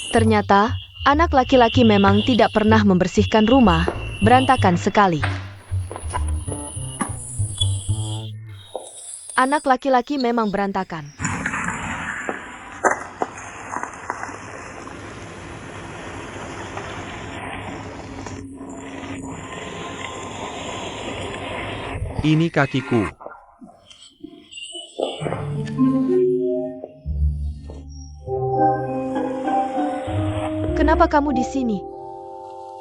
Ternyata, anak laki-laki memang tidak pernah membersihkan rumah, berantakan sekali. Anak laki-laki memang berantakan. Ini kakiku. Kenapa kamu di sini?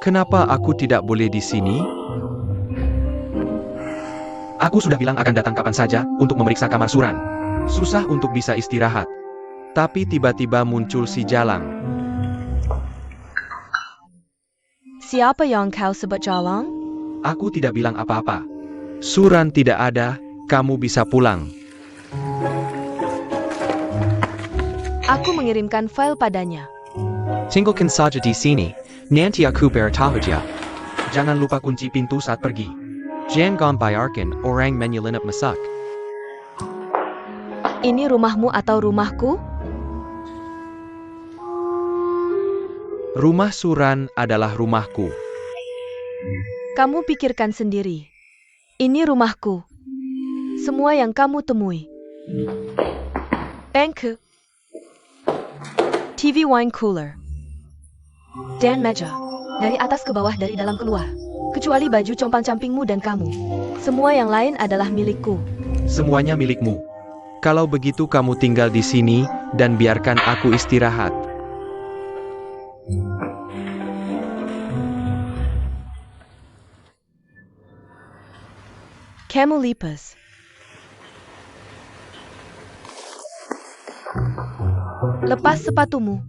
Kenapa aku tidak boleh di sini? Aku sudah bilang akan datang kapan saja untuk memeriksa kamar Suran. Susah untuk bisa istirahat. Tapi tiba-tiba muncul si Jalang. Siapa yang kau sebut Jalang? Aku tidak bilang apa-apa. Suran tidak ada, kamu bisa pulang. Aku mengirimkan file padanya. Tinggalkan saja di sini. Nanti aku beritahu dia. Jangan lupa kunci pintu saat pergi. Jangan biarkan orang menyelinap masuk. Ini rumahmu atau rumahku? Rumah Suran adalah rumahku. Kamu pikirkan sendiri. Ini rumahku. Semua yang kamu temui. Bangku. TV wine cooler. Dan meja. Dari atas ke bawah, dari dalam keluar. Kecuali baju compang-campingmu dan kamu. Semua yang lain adalah milikku. Semuanya milikmu. Kalau begitu kamu tinggal di sini dan biarkan aku istirahat. Kamu lipas. Lepas sepatumu.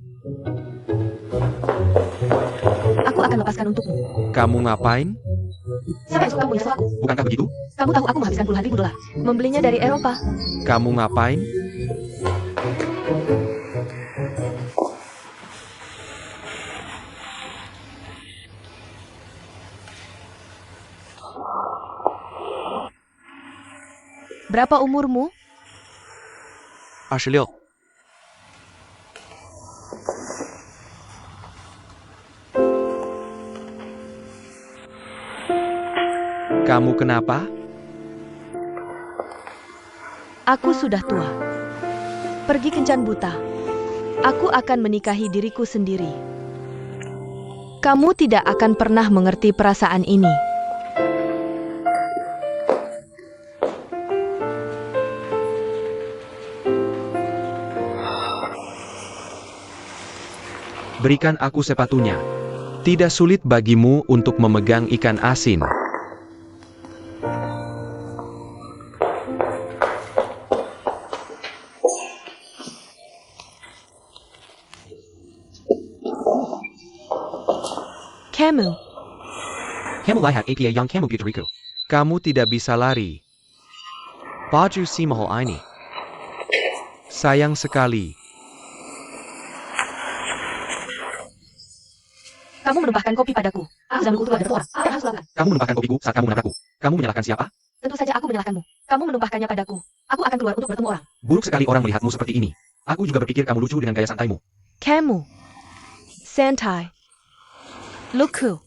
Aku akan lepaskan untukmu. Kamu ngapain? Siapa yang suka kamu nyesel aku? Bukankah begitu? Kamu tahu aku menghabiskan puluhan ribu dolar. Membelinya dari Eropa. Kamu ngapain? Berapa umurmu? 26. Kamu kenapa? Aku sudah tua. Pergi kencan buta. Aku akan menikahi diriku sendiri. Kamu tidak akan pernah mengerti perasaan ini. Berikan aku sepatunya. Tidak sulit bagimu untuk memegang ikan asin. Kamu. Kamu lihat apa yang kamu beriku. Kamu tidak bisa lari. Baju si mahal ini. Sayang sekali. Kamu menumpahkan kopi padaku. Aku sedang menunggu ada orang. Apa yang harus lakukan? Kamu menumpahkan kopiku saat kamu menabrakku. Kamu menyalahkan siapa? Tentu saja aku menyalahkanmu. Kamu menumpahkannya padaku. Aku akan keluar untuk bertemu orang. Buruk sekali orang melihatmu seperti ini. Aku juga berpikir kamu lucu dengan gaya santaimu. Kamu. Santai. Luku.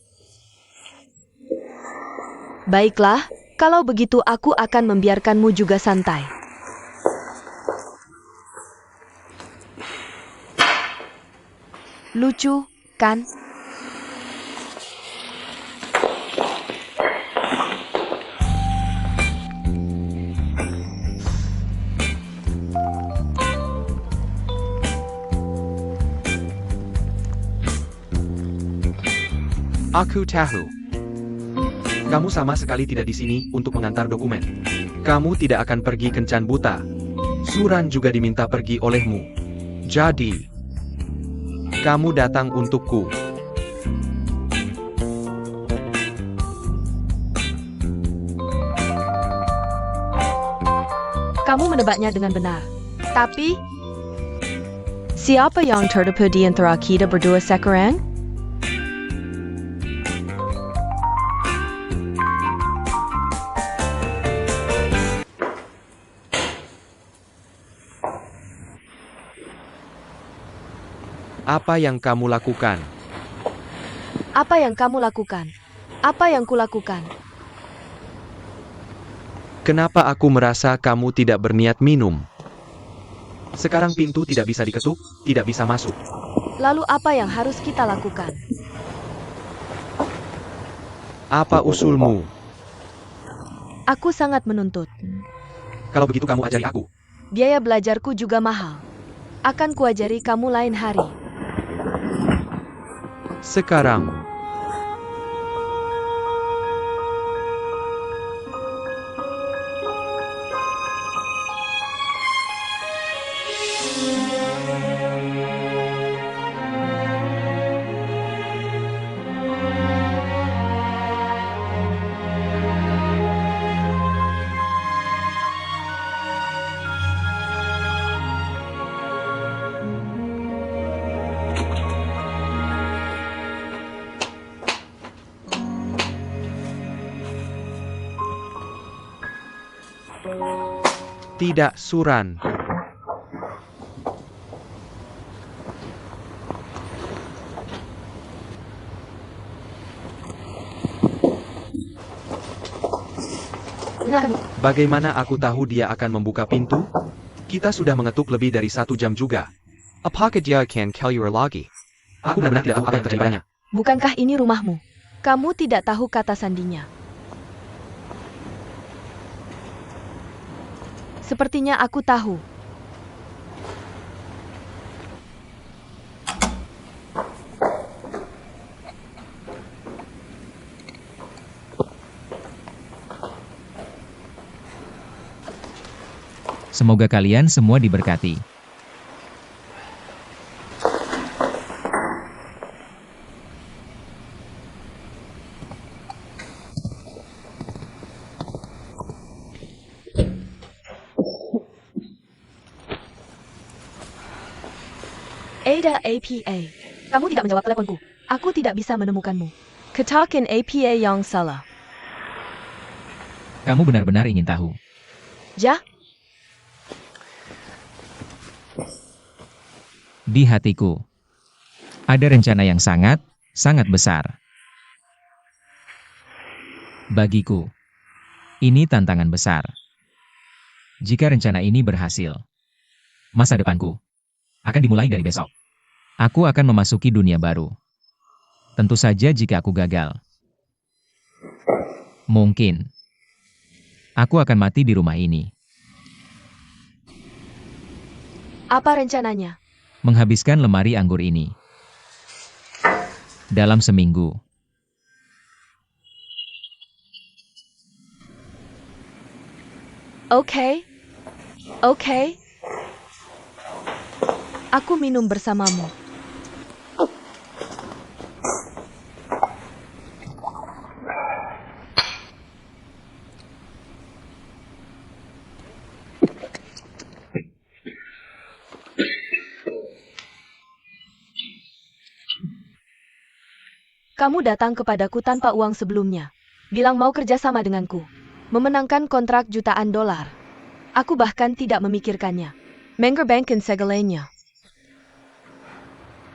Baiklah, kalau begitu aku akan membiarkanmu juga santai. Lucu, kan? Aku tahu. Kamu sama sekali tidak di sini untuk mengantar dokumen. Kamu tidak akan pergi kencan buta. Suran juga diminta pergi olehmu. Jadi, kamu datang untukku. Kamu menebaknya dengan benar. Tapi, siapa yang terdapat di antara kita berdua sekarang? Apa yang kamu lakukan? Apa yang kamu lakukan? Apa yang kulakukan? Kenapa aku merasa kamu tidak berniat minum? Sekarang pintu tidak bisa diketuk, tidak bisa masuk. Lalu apa yang harus kita lakukan? Apa usulmu? Aku sangat menuntut. Kalau begitu kamu ajari aku. Biaya belajarku juga mahal. Akan kuajari kamu lain hari. Sekarang. Tidak suran. Bagaimana aku tahu dia akan membuka pintu? Kita sudah mengetuk lebih dari 1 jam juga. Apakah dia akan keluar lagi? Aku benar-benar tidak tahu apa yang terjadi padanya. Bukankah ini rumahmu? Kamu tidak tahu kata sandinya. Sepertinya aku tahu. Semoga kalian semua diberkati. Ada APA. Kamu tidak menjawab teleponku. Aku tidak bisa menemukanmu. Katakan APA yang salah. Kamu benar-benar ingin tahu. Ja? Di hatiku, ada rencana yang sangat besar. Bagiku, ini tantangan besar. Jika rencana ini berhasil, masa depanku akan dimulai dari besok. Aku akan memasuki dunia baru. Tentu saja jika aku gagal. Mungkin, aku akan mati di rumah ini. Apa rencananya? Menghabiskan lemari anggur ini dalam seminggu. Oke. Aku minum bersamamu. Kamu datang kepadaku tanpa uang sebelumnya. Bilang mau kerjasama denganku. Memenangkan kontrak jutaan dolar. Aku bahkan tidak memikirkannya. Mengorbankan segalanya.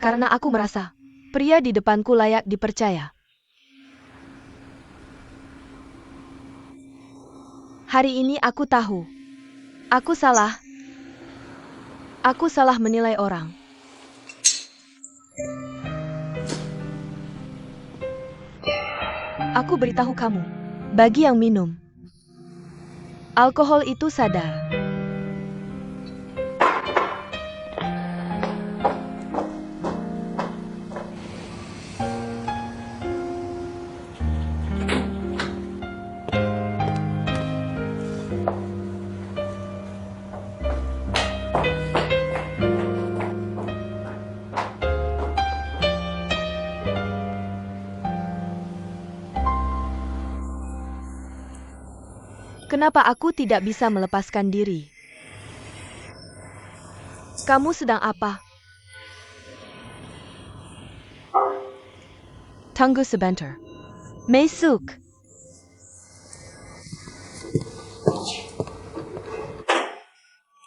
Karena aku merasa, pria di depanku layak dipercaya. Hari ini aku tahu. Aku salah. Aku salah menilai orang. Aku beritahu kamu, bagi yang minum, alkohol itu sadar. Kenapa aku tidak bisa melepaskan diri? Kamu sedang apa? Tunggu sebentar. Masuk.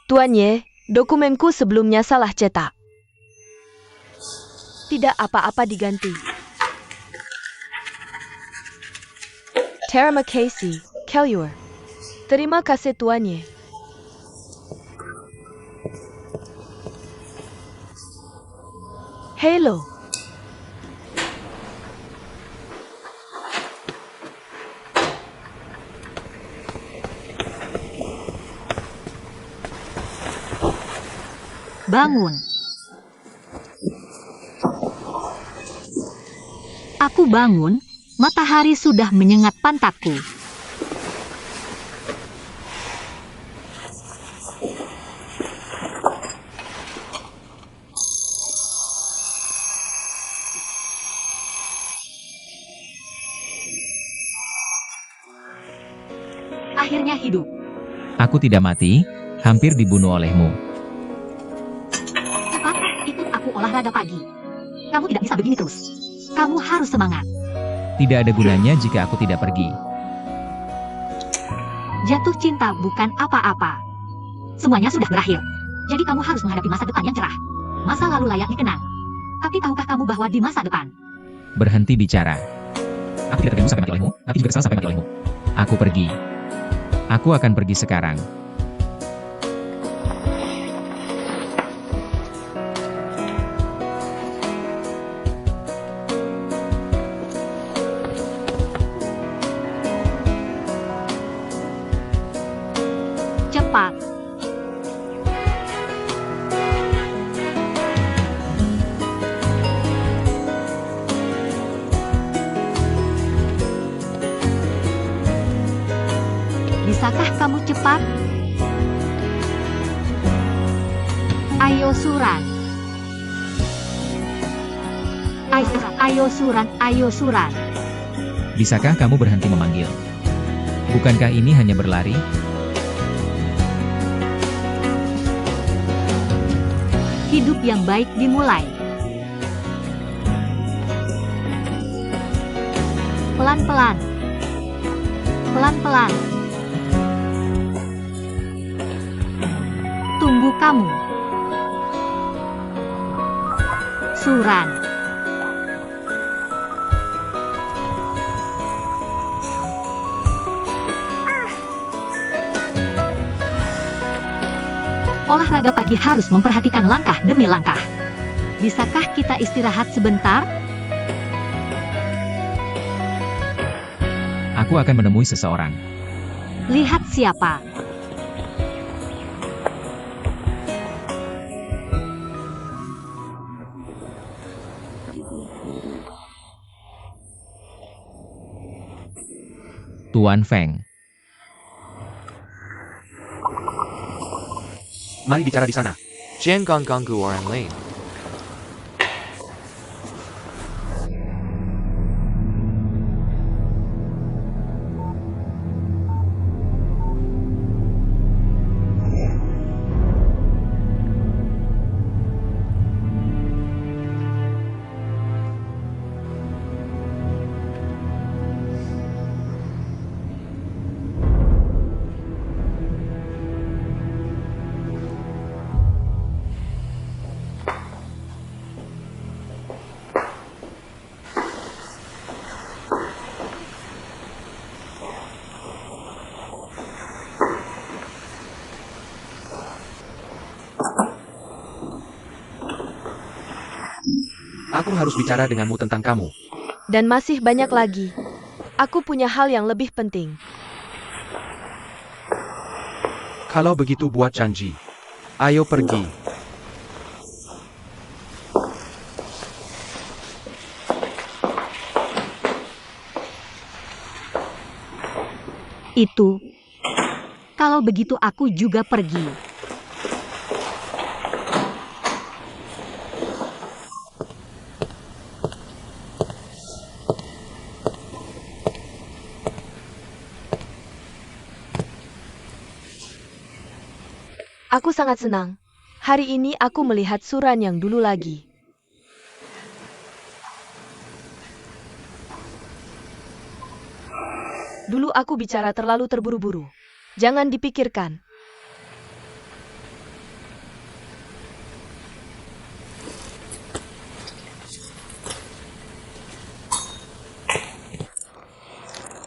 Tuan Ye, dokumenku sebelumnya salah cetak. Tidak apa-apa diganti. Terima kasih, Kellior. Terima kasih tuannya. Hello. Bangun. Aku bangun, matahari sudah menyengat pantatku. Akhirnya hidup. Aku tidak mati, hampir dibunuh olehmu. Cepat, ikut aku olahraga pagi. Kamu tidak bisa begini terus. Kamu harus semangat. Tidak ada gunanya jika aku tidak pergi. Jatuh cinta bukan apa-apa. Semuanya sudah berakhir. Jadi kamu harus menghadapi masa depan yang cerah. Masa lalu layak dikenang. Tapi tahukah kamu bahwa di masa depan? Berhenti bicara. Aku tidak terganggu sampai mati olehmu, tapi juga kesal sampai mati olehmu. Aku pergi. Aku akan pergi sekarang. Cepat. Bisakah kamu cepat? Ayo Suran. Ayo Suran, ayo Suran. Bisakah kamu berhenti memanggil? Bukankah ini hanya berlari? Hidup yang baik dimulai. Pelan-pelan. Pelan-pelan. Tunggu kamu. Suran. Olahraga pagi harus memperhatikan langkah demi langkah. Bisakah kita istirahat sebentar? Aku akan menemui seseorang. Lihat siapa. Tuan Feng. Mari bicara di sana. Jangan ganggu orang lain. Aku harus bicara denganmu tentang kamu. Dan masih banyak lagi. Aku punya hal yang lebih penting. Kalau begitu buat janji. Ayo pergi. Itu. Kalau begitu aku juga pergi. Aku sangat senang. Hari ini aku melihat Suran yang dulu lagi. Dulu aku bicara terlalu terburu-buru. Jangan dipikirkan.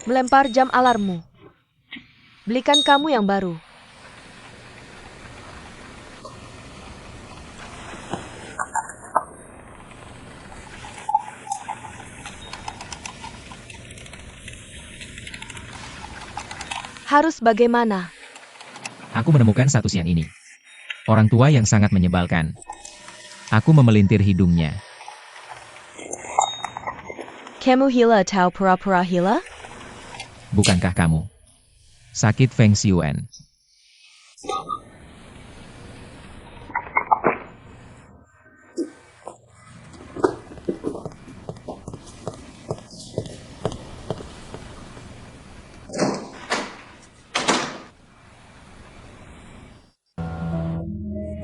melempar jam alarmmu. Belikan kamu yang baru. Harus bagaimana? Aku menemukan satu siang ini. Orang tua yang sangat menyebalkan. Aku memelintir hidungnya. Kamu hila atau pura-pura hila? Bukankah kamu sakit Feng Xiuan?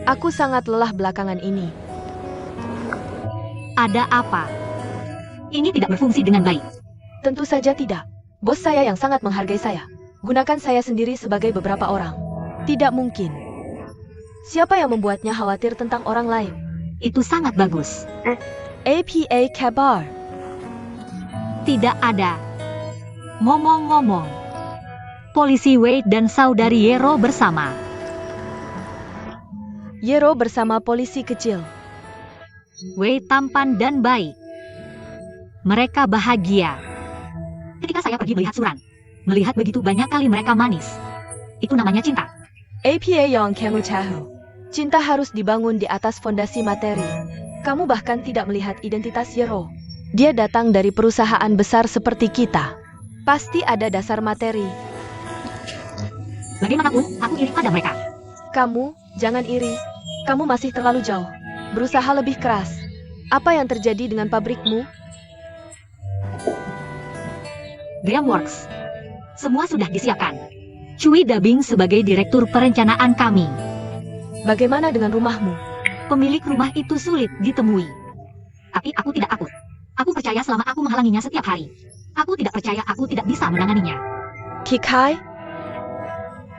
Aku sangat lelah belakangan ini. Ada apa? Ini tidak berfungsi dengan baik. Tentu saja tidak. Bos saya yang sangat menghargai saya. Gunakan saya sendiri sebagai beberapa orang. Tidak mungkin. Siapa yang membuatnya khawatir tentang orang lain? Itu sangat bagus. APA kabar. Tidak ada. Ngomong-ngomong, polisi Wade dan saudari Yero bersama. Yero bersama polisi kecil. Wade tampan dan baik. Mereka bahagia. Ketika saya pergi melihat Suran, melihat begitu banyak kali mereka manis. Itu namanya cinta. APA yang kamu tahu. Cinta harus dibangun di atas fondasi materi. Kamu bahkan tidak melihat identitas Yero. Dia datang dari perusahaan besar seperti kita. Pasti ada dasar materi. Bagaimanapun, aku iri pada mereka. Kamu, jangan iri. Kamu masih terlalu jauh. Berusaha lebih keras. Apa yang terjadi dengan pabrikmu? Dreamworks. Semua sudah disiapkan. Cui dubbing sebagai direktur perencanaan kami. Bagaimana dengan rumahmu? Pemilik rumah itu sulit ditemui. Tapi aku tidak takut. Aku percaya selama aku menghalanginya setiap hari. Aku tidak percaya aku tidak bisa menanganinya. Kikai?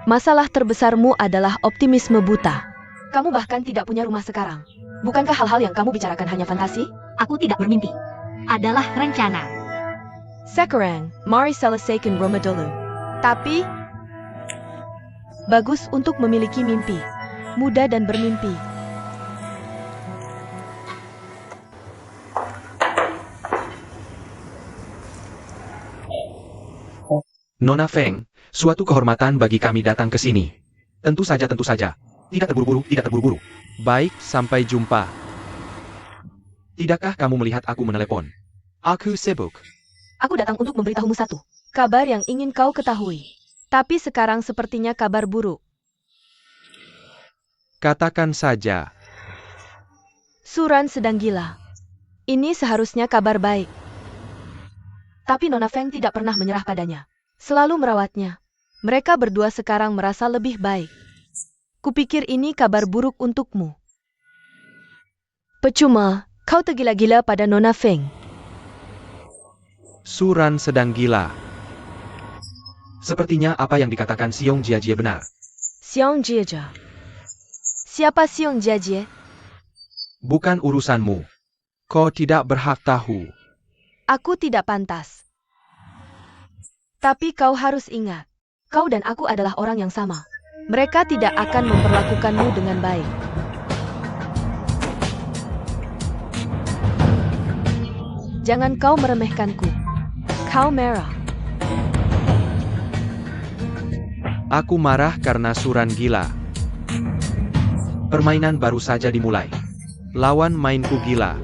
Masalah terbesarmu adalah optimisme buta. Kamu bahkan tidak punya rumah sekarang. Bukankah hal-hal yang kamu bicarakan hanya fantasi? Aku tidak bermimpi. Adalah rencana. Sekarang, mari selesaikan rumah dulu. Tapi, bagus untuk memiliki mimpi. Muda dan bermimpi. Nona Feng, suatu kehormatan bagi kami datang ke sini. Tentu saja, tentu saja. Tidak terburu-buru, tidak terburu-buru. Baik, sampai jumpa. Tidakkah kamu melihat aku menelepon? Aku sibuk. Aku datang untuk memberitahumu satu kabar yang ingin kau ketahui. Tapi sekarang sepertinya kabar buruk. Katakan saja. Suran sedang gila. Ini seharusnya kabar baik. Tapi Nona Feng tidak pernah menyerah padanya. Selalu merawatnya. Mereka berdua sekarang merasa lebih baik. Kupikir ini kabar buruk untukmu. Percuma, kau tergila-gila pada Nona Feng. Suran sedang gila. Sepertinya apa yang dikatakan Xiong Jiajie benar. Xiong Jiajie. Siapa Xiong Jiajie? Bukan urusanmu. Kau tidak berhak tahu. Aku tidak pantas. Tapi kau harus ingat, kau dan aku adalah orang yang sama. Mereka tidak akan memperlakukanmu dengan baik. Jangan kau meremehkanku. Kau merah. Aku marah karena Suran gila. Permainan baru saja dimulai. Lawan mainku gila.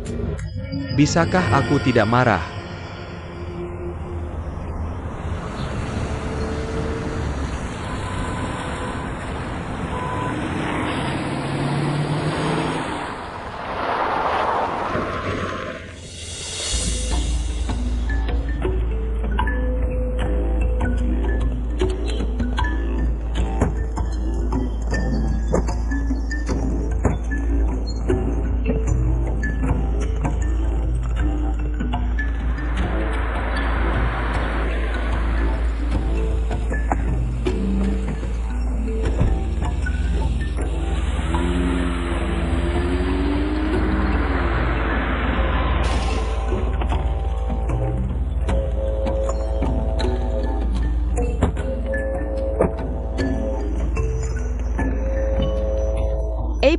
Bisakah aku tidak marah?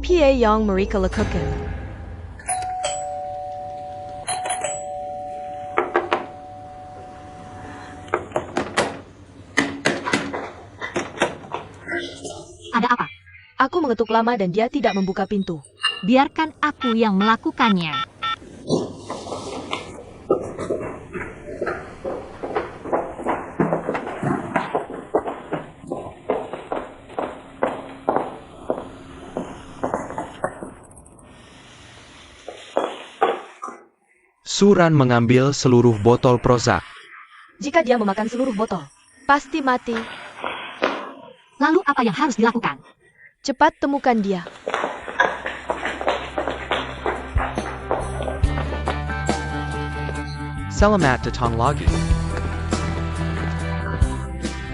PA yang mereka lakukan. Ada apa? Aku mengetuk lama dan dia tidak membuka pintu. Biarkan aku yang melakukannya. Suran mengambil seluruh botol Prozac. Jika dia memakan seluruh botol, pasti mati. Lalu apa yang harus dilakukan? Cepat temukan dia. Selamat datang lagi.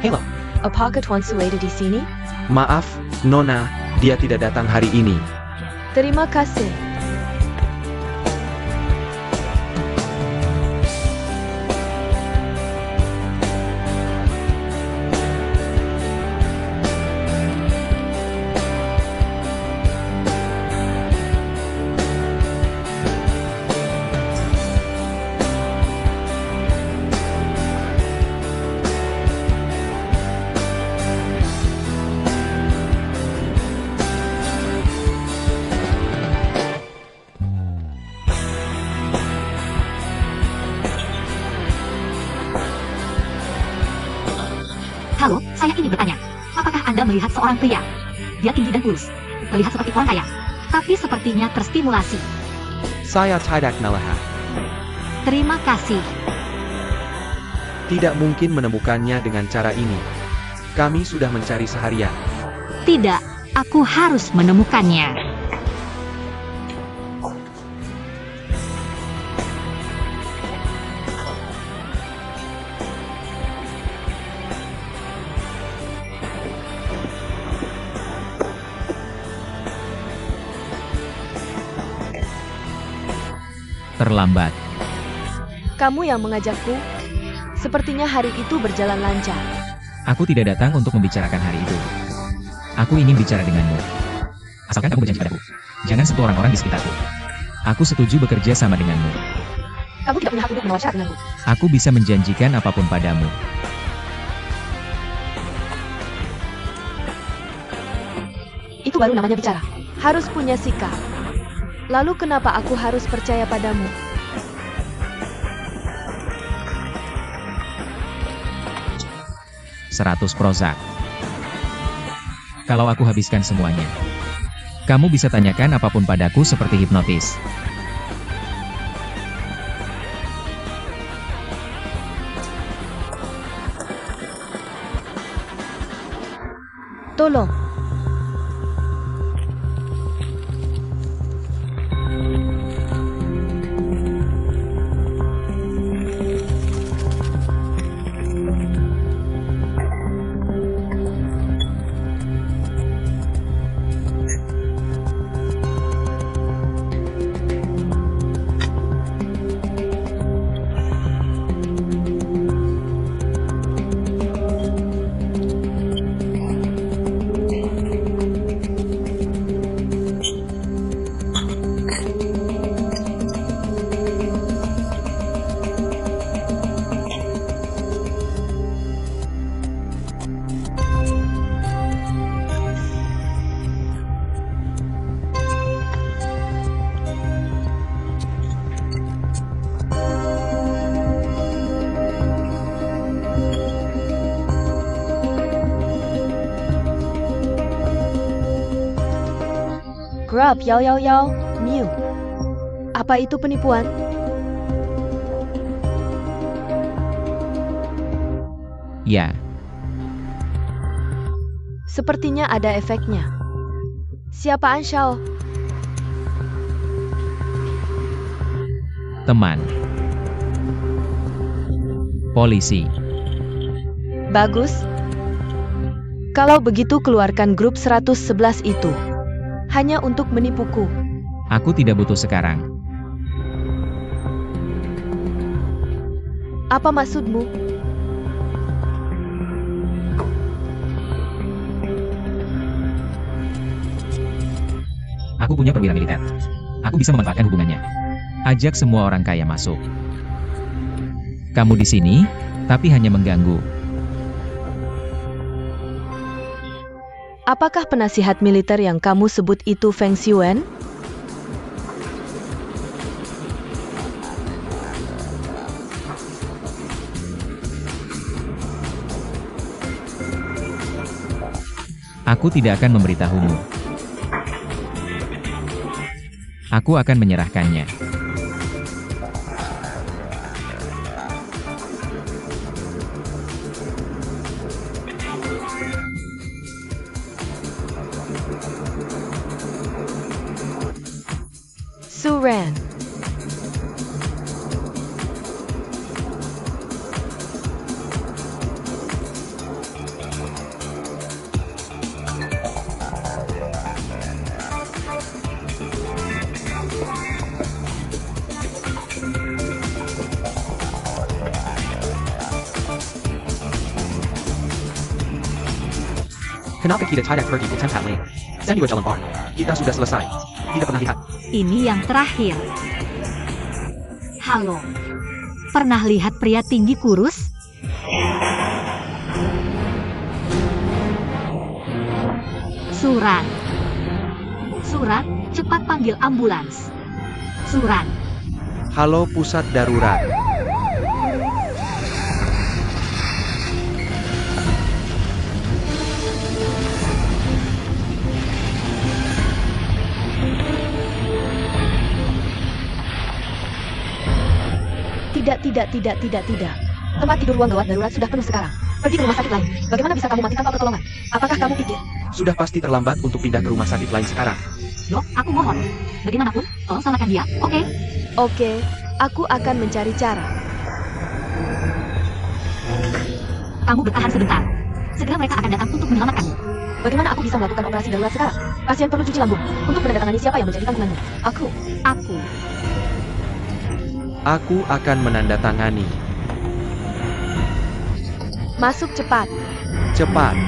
Halo. Apakah Tuan Su ada di sini? Maaf, Nona, dia tidak datang hari ini. Terima kasih. Halo, saya ingin bertanya. Apakah Anda melihat seorang pria? Dia tinggi dan kurus. Terlihat seperti orang kaya. Tapi sepertinya terstimulasi. Saya tidak melihat. Terima kasih. Tidak mungkin menemukannya dengan cara ini. Kami sudah mencari seharian. Tidak, aku harus menemukannya. Terlambat. Kamu yang mengajakku? Sepertinya hari itu berjalan lancar. Aku tidak datang untuk membicarakan hari itu. Aku ingin bicara denganmu. Asalkan kamu berjanji padaku. Jangan sentuh orang-orang di sekitarku. Aku setuju bekerja sama denganmu. Kamu tidak punya hak untuk menolak syarat denganku. Aku bisa menjanjikan apapun padamu. Itu baru namanya bicara. Harus punya sikap. Lalu kenapa aku harus percaya padamu? Seratus Prozac. Kalau aku habiskan semuanya, kamu bisa tanyakan apapun padaku seperti hipnotis. Tolong. Grub 111 Mew. Apa itu penipuan? Ya, Sepertinya ada efeknya. Siapa Anshao? teman. Polisi. Bagus. Kalau begitu keluarkan grup 111 itu. Hanya untuk menipuku. Aku tidak butuh sekarang. Apa maksudmu? Aku punya perwira militer. Aku bisa memanfaatkan hubungannya. Ajak semua orang kaya masuk. Kamu di sini, tapi hanya mengganggu. Apakah penasihat militer yang kamu sebut itu Feng Xiuan? Aku tidak akan memberitahumu. Aku akan menyerahkannya. Su Ran. Kenapa kita tidak pergi ke tempat lain? Send dua jalan bar. Kita sudah selesai. Tidak pernah lihat. Ini yang terakhir. Halo. Pernah lihat pria tinggi kurus? Suran. Suran, cepat panggil ambulans. Suran. Halo pusat darurat. Tidak. Tempat tidur ruang gawat darurat sudah penuh sekarang. Pergi ke rumah sakit lain. Bagaimana bisa kamu mati tanpa pertolongan? Apakah kamu pikir? Sudah pasti terlambat untuk pindah ke rumah sakit lain sekarang. Dok, aku mohon. Bagaimanapun, tolong selamatkan dia, oke? Oke, aku akan mencari cara. Kamu bertahan sebentar. Segera mereka akan datang untuk menyelamatkanmu. Bagaimana aku bisa melakukan operasi darurat sekarang? Pasien perlu cuci lambung. Untuk menandatangani siapa yang menjadi tanggunganmu? Aku. Aku akan menandatangani. Masuk cepat. Cepat.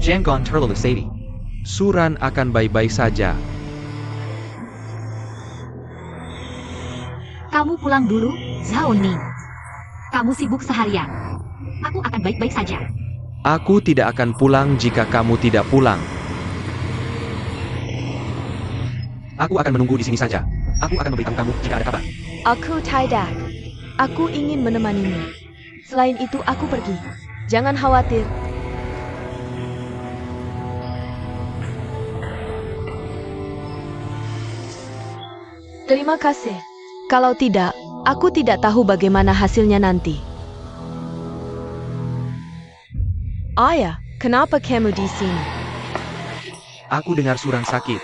Jangan terlalu sedih. Suran akan baik-baik saja. Kamu pulang dulu, Zhao Ning. Kamu sibuk seharian. Aku akan baik-baik saja. Aku tidak akan pulang jika kamu tidak pulang. Aku akan menunggu di sini saja. Aku akan memberitahu kamu jika ada kabar. Aku tidak. Aku ingin menemanimu. Selain itu aku pergi. Jangan khawatir. Terima kasih. Kalau tidak, aku tidak tahu bagaimana hasilnya nanti. Ayah, kenapa kamu di sini? Aku dengar Suran sakit.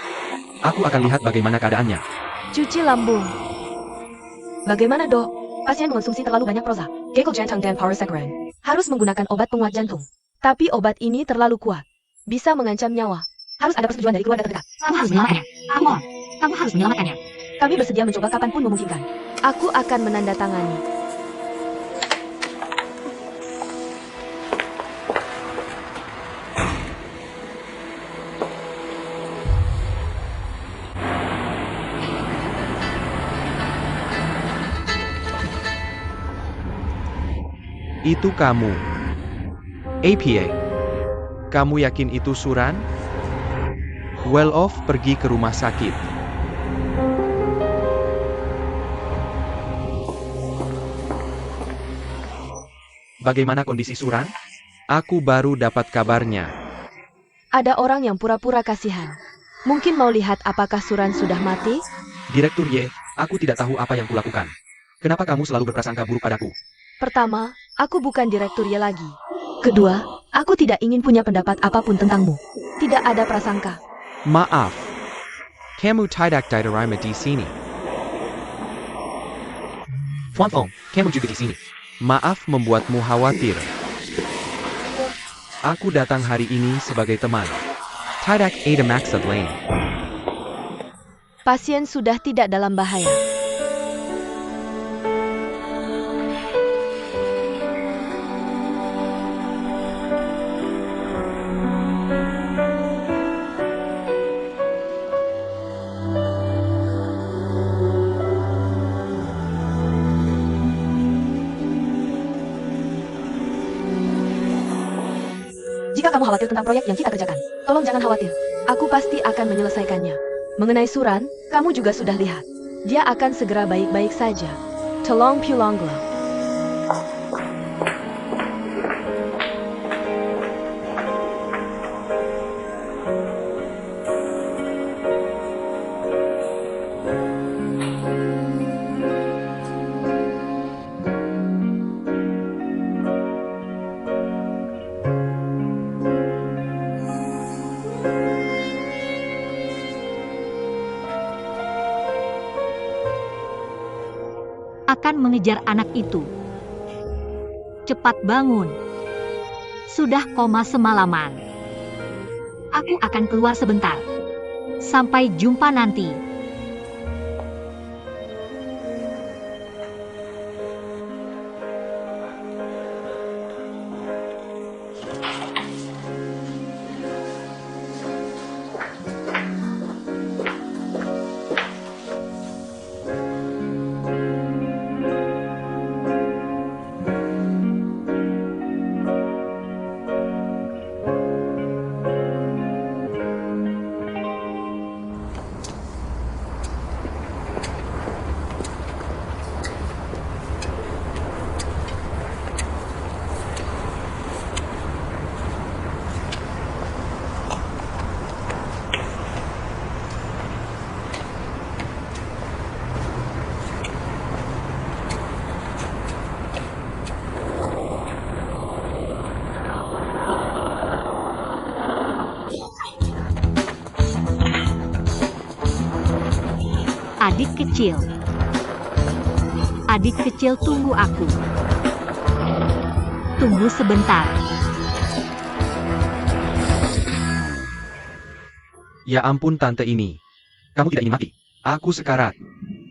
Aku akan lihat bagaimana keadaannya. Cuci lambung. Bagaimana dok? Pasien mengonsumsi terlalu banyak proza, Gecko Jantang dan Parasaccharin. Harus menggunakan obat penguat jantung. Tapi obat ini terlalu kuat. Bisa mengancam nyawa. Harus ada persetujuan dari keluarga terdekat. Kamu harus menyelamatkannya. Kamu harus menyelamatkannya. Kami bersedia mencoba kapanpun memungkinkan. Aku akan menandatangani. Itu kamu. APA. Kamu yakin itu Suran? Well off pergi ke rumah sakit. Bagaimana kondisi Suran? Aku baru dapat kabarnya. Ada orang yang pura-pura kasihan. Mungkin mau lihat apakah Suran sudah mati? Direktur Ye, aku tidak tahu apa yang kulakukan. Kenapa kamu selalu berprasangka buruk padaku? Pertama, aku bukan direktur ya lagi. Kedua, aku tidak ingin punya pendapat apapun tentangmu. Tidak ada prasangka. Maaf. Kamu tidak diterima di sini. Tuan Fong, kamu juga di sini. Maaf membuatmu khawatir. Aku datang hari ini sebagai teman. Tidak ada maksud lain. Pasien sudah tidak dalam bahaya. Jika kamu khawatir tentang proyek yang kita kerjakan, tolong jangan khawatir. Aku pasti akan menyelesaikannya. Mengenai Suran, kamu juga sudah lihat. Dia akan segera baik-baik saja. Tolong Pulongla. Akan mengejar anak itu. Cepat bangun. Sudah koma semalaman. Aku akan keluar sebentar. Sampai jumpa nanti. Adik kecil. Adik kecil, tunggu aku. Tunggu sebentar. Ya ampun tante ini. Kamu tidak ingin mati. Aku sekarat.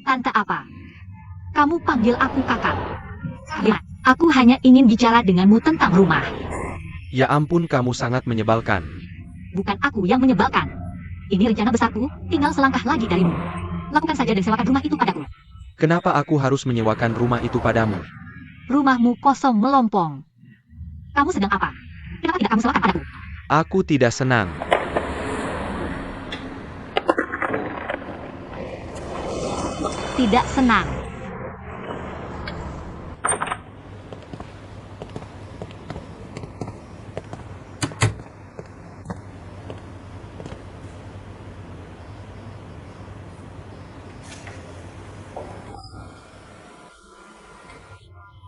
Tante apa? Kamu panggil aku kakak. Ya, aku hanya ingin bicara denganmu tentang rumah. Ya ampun kamu sangat menyebalkan. Bukan aku yang menyebalkan. Ini rencana besarku, tinggal selangkah lagi darimu. Lakukan saja dan sewakan rumah itu padaku. Kenapa aku harus menyewakan rumah itu padamu? Rumahmu kosong melompong. Kamu sedang apa? Kenapa tidak kamu sewakan padaku? Aku tidak senang. Tidak senang.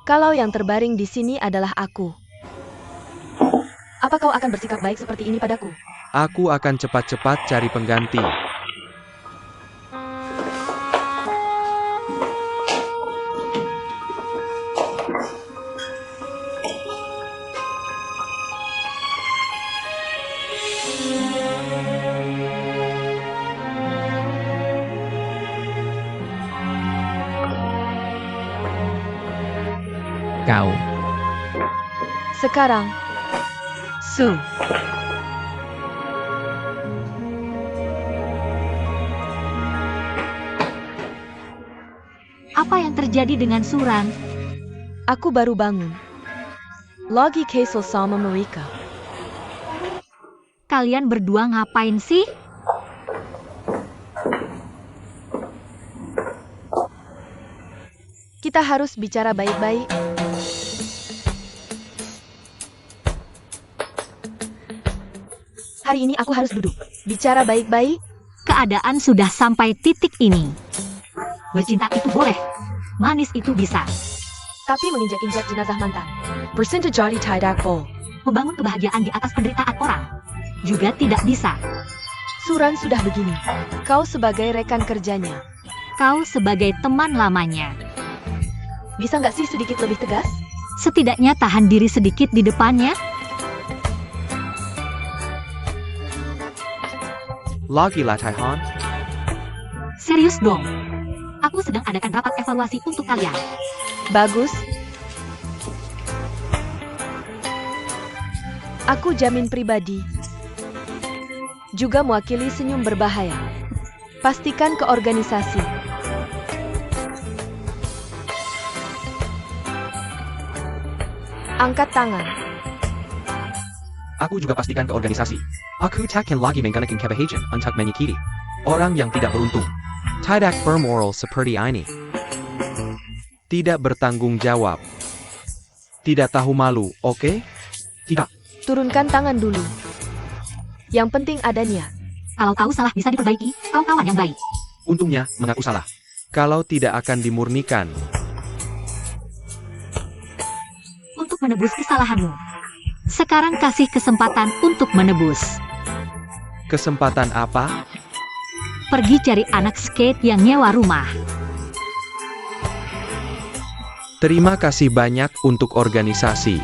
Kalau yang terbaring di sini adalah aku. Apa kau akan bersikap baik seperti ini padaku? Aku akan cepat-cepat cari pengganti. Kau. Sekarang, Su. Apa yang terjadi dengan Suran? Aku baru bangun. Lagi kesel sama mereka. Kalian berdua ngapain sih? Kita harus bicara baik-baik. Hari ini aku harus duduk. Bicara baik-baik. Keadaan sudah sampai titik ini. Bercinta itu boleh. Manis itu bisa. Tapi menginjak-injak jenazah mantan. Bercinta jadi tidak boleh. Membangun kebahagiaan di atas penderitaan orang. Juga tidak bisa. Suran sudah begini. Kau sebagai rekan kerjanya. Kau sebagai teman lamanya. Bisa nggak sih sedikit lebih tegas? Setidaknya tahan diri sedikit di depannya. Lagi latihan? Serius dong. Aku sedang adakan rapat evaluasi untuk kalian. Bagus. Aku jamin pribadi. Juga mewakili senyum berbahaya. Pastikan ke organisasi. Angkat tangan. Aku juga pastikan ke organisasi. Aku takkan lagi menggunakan kebahagiaan untuk menyakiti. Orang yang tidak beruntung. Tidak bermoral seperti ini. Tidak bertanggung jawab. Tidak tahu malu, oke? Tidak. Turunkan tangan dulu. Yang penting ada niat. Kalau tahu salah bisa diperbaiki, kau kawan yang baik. Untungnya, mengaku salah. Kalau tidak akan dimurnikan. Untuk menebus kesalahanmu. Sekarang kasih kesempatan untuk menebus. Kesempatan apa? Pergi cari anak skate yang nyewa rumah. Terima kasih banyak untuk organisasi.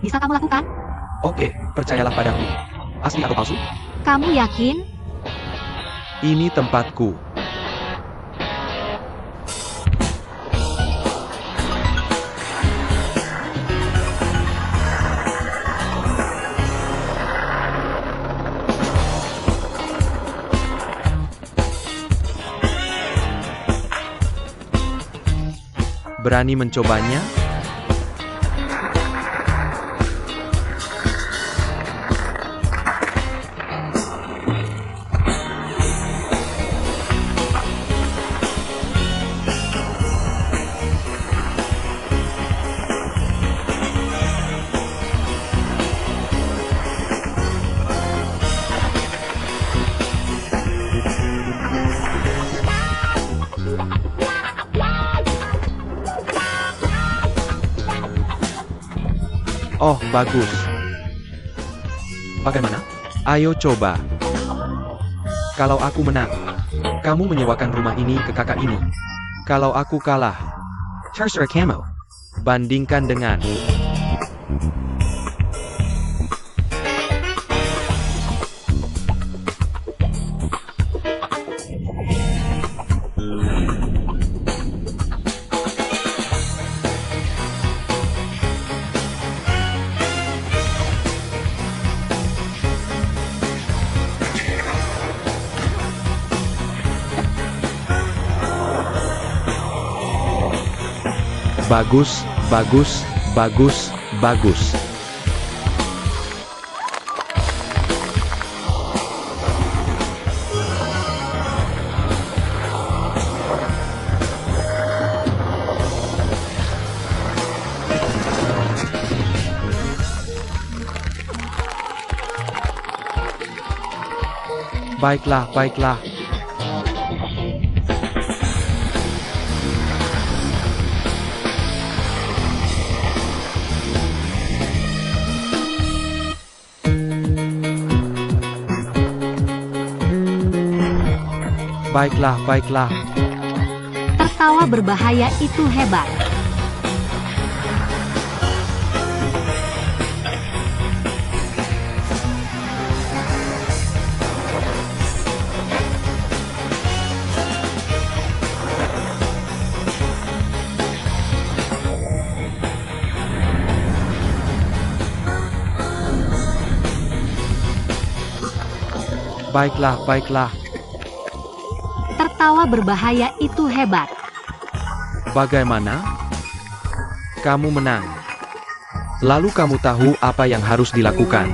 Bisa kamu lakukan? Oke, percayalah padaku. Asli atau palsu? Kamu yakin? Ini tempatku. Berani mencobanya? Oh, bagus. Bagaimana? Ayo coba. Kalau aku menang, kamu menyewakan rumah ini ke kakak ini. Kalau aku kalah, Terserah kamu. bandingkan dengan. Bagus, bagus, bagus, bagus. Baiklah, baiklah. Baiklah, baiklah. Tertawa berbahaya itu hebat. Baiklah, baiklah. Tertawa berbahaya itu hebat. Bagaimana? Kamu menang. Lalu kamu tahu apa yang harus dilakukan.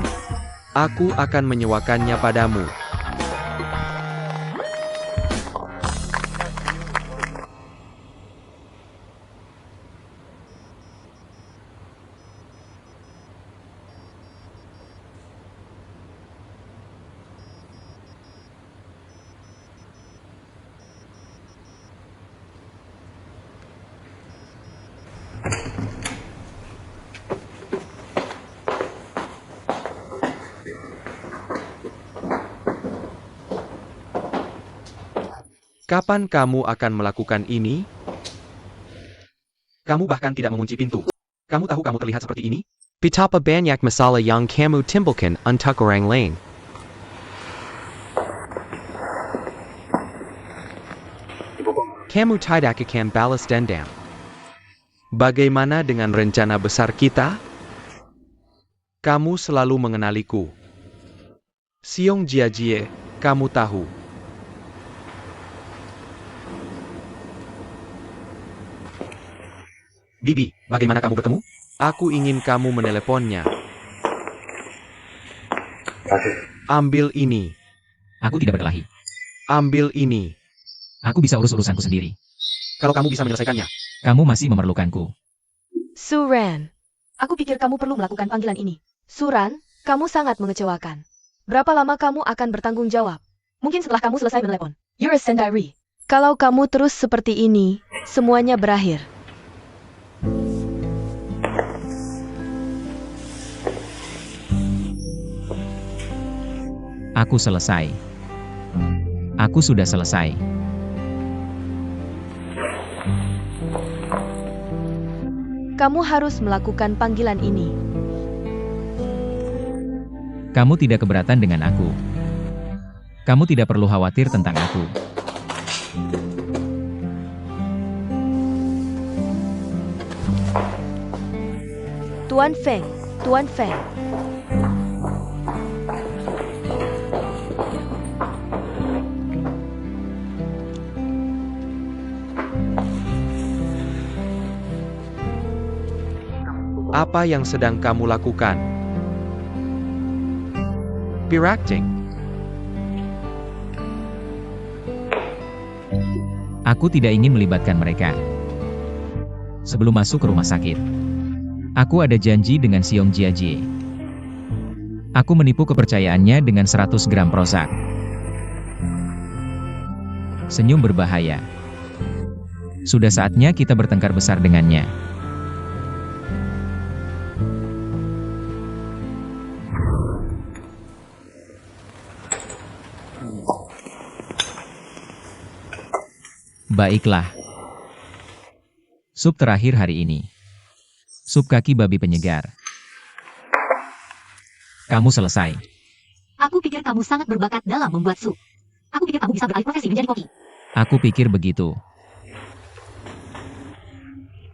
Aku akan menyewakannya padamu. Kapan kamu akan melakukan ini? Kamu bahkan tidak mengunci pintu. Kamu tahu kamu terlihat seperti ini? Betapa banyak masalah yang kamu timbulkan untuk orang lain. Kamu tidak akan balas dendam. Bagaimana dengan rencana besar kita? Kamu selalu mengenaliku. Siong Jiajie, kamu tahu. Bibi, bagaimana kamu bertemu? Aku ingin kamu meneleponnya. Ambil ini. Aku tidak berkelahi. Ambil ini. Aku bisa urus urusanku sendiri. Kalau kamu bisa menyelesaikannya. Kamu masih memerlukanku. Suran. Aku pikir kamu perlu melakukan panggilan ini. Suran, kamu sangat mengecewakan. Berapa lama kamu akan bertanggung jawab? Mungkin setelah kamu selesai menelepon. You're a Sendiri. Kalau kamu terus seperti ini, semuanya berakhir. Aku selesai. Aku sudah selesai. Kamu harus melakukan panggilan ini. Kamu tidak keberatan dengan aku. Kamu tidak perlu khawatir tentang aku. Tuan Feng, Tuan Feng. Apa yang sedang kamu lakukan? Peer-acting. Aku tidak ingin melibatkan mereka. Sebelum masuk ke rumah sakit, aku ada janji dengan Xiong Jiajie. Aku menipu kepercayaannya dengan 100 gram Prozac. Senyum berbahaya. Sudah saatnya kita bertengkar besar dengannya. Baiklah. Sup terakhir hari ini. Sup kaki babi penyegar. Kamu selesai. Aku pikir kamu sangat berbakat dalam membuat sup. Aku pikir kamu bisa beralih profesi menjadi koki. Aku pikir begitu.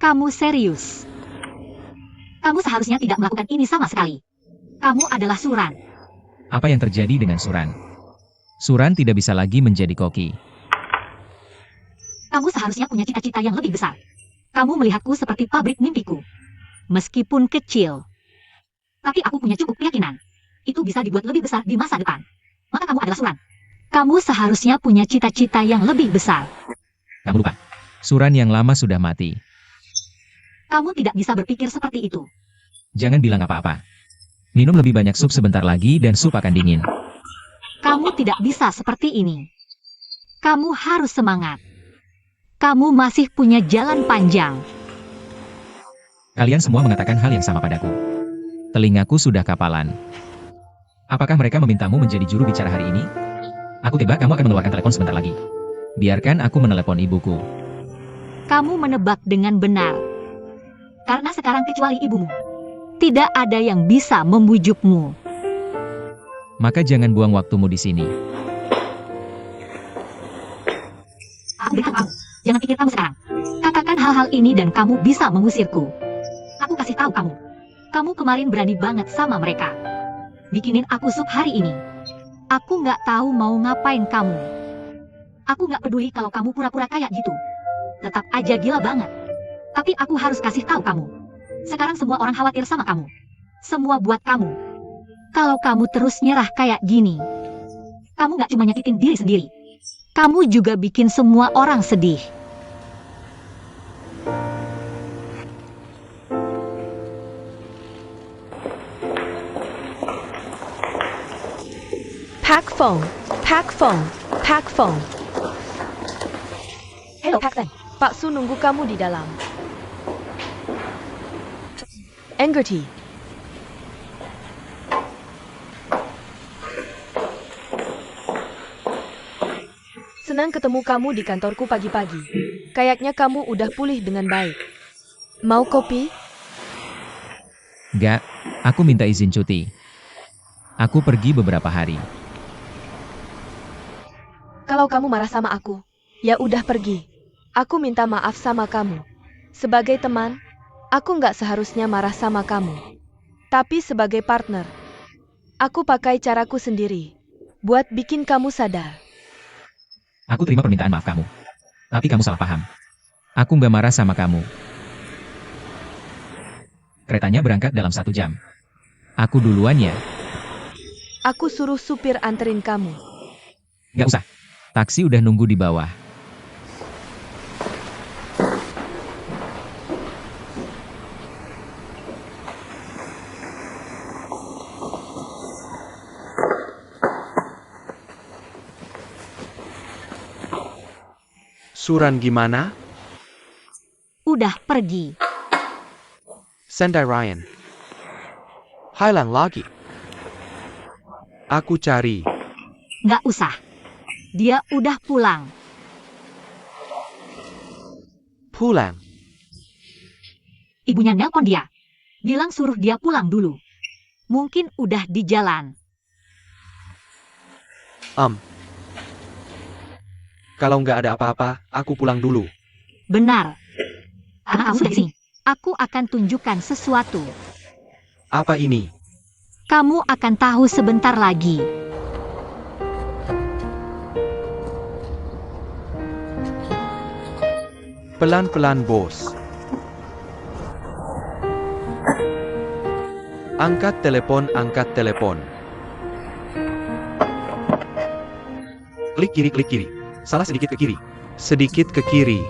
Kamu serius. Kamu seharusnya tidak melakukan ini sama sekali. Kamu adalah Suran. Apa yang terjadi dengan Suran? Suran tidak bisa lagi menjadi koki. Kamu seharusnya punya cita-cita yang lebih besar. Kamu melihatku seperti pabrik mimpiku. Meskipun kecil. Tapi aku punya cukup keyakinan. Itu bisa dibuat lebih besar di masa depan. Maka kamu adalah Suran. Kamu seharusnya punya cita-cita yang lebih besar. Kamu lupa. Suran yang lama sudah mati. Kamu tidak bisa berpikir seperti itu. Jangan bilang apa-apa. Minum lebih banyak sup sebentar lagi dan sup akan dingin. Kamu tidak bisa seperti ini. Kamu harus semangat. Kamu masih punya jalan panjang. Kalian semua mengatakan hal yang sama padaku. Telingaku sudah kapalan. Apakah mereka memintamu menjadi juru bicara hari ini? Aku tebak kamu akan mengeluarkan telepon sebentar lagi. Biarkan aku menelepon ibuku. Kamu menebak dengan benar. Karena sekarang kecuali ibumu, tidak ada yang bisa membujukmu. Maka jangan buang waktumu di sini. Aku beritahu kamu, jangan pikir kamu sekarang. Katakan hal-hal ini dan kamu bisa mengusirku. Aku kasih tahu kamu. Kamu kemarin berani banget sama mereka. Bikinin aku sup hari ini. Aku nggak tahu mau ngapain kamu. Aku nggak peduli kalau kamu pura-pura kayak gitu. Tetap aja gila banget. Tapi aku harus kasih tahu kamu. Sekarang semua orang khawatir sama kamu. Semua buat kamu. Kalau kamu terus nyerah kayak gini, kamu nggak cuma nyakitin diri sendiri. Kamu juga bikin semua orang sedih. Pak Feng, Pak Feng, Pak Feng. Hello Pak Feng. Pak Su nunggu kamu di dalam. Engerti. Senang ketemu kamu di kantorku pagi-pagi. Kayaknya kamu udah pulih dengan baik. Mau kopi? Gak, aku minta izin cuti. Aku pergi beberapa hari. Kalau kamu marah sama aku, ya udah pergi. Aku minta maaf sama kamu. Sebagai teman, aku nggak seharusnya marah sama kamu. Tapi sebagai partner, aku pakai caraku sendiri buat bikin kamu sadar. Aku terima permintaan maaf kamu. Tapi kamu salah paham. Aku nggak marah sama kamu. Keretanya berangkat dalam 1 jam. Aku duluan ya. Aku suruh supir anterin kamu. Gak usah. Taksi udah nunggu di bawah. Suran gimana? Udah pergi. Sendai Ryan. Hilang lagi. Aku cari. Nggak usah. Dia udah pulang. Pulang. Ibunya nelpon dia. Bilang suruh dia pulang dulu. Mungkin udah di jalan. Kalau nggak ada apa-apa, aku pulang dulu. Benar. Karena kamu sudah di sini. Aku akan tunjukkan sesuatu. Apa ini? Kamu akan tahu sebentar lagi. Pelan-pelan, bos. Angkat telepon, angkat telepon. Klik kiri, salah sedikit ke kiri. Sedikit ke kiri.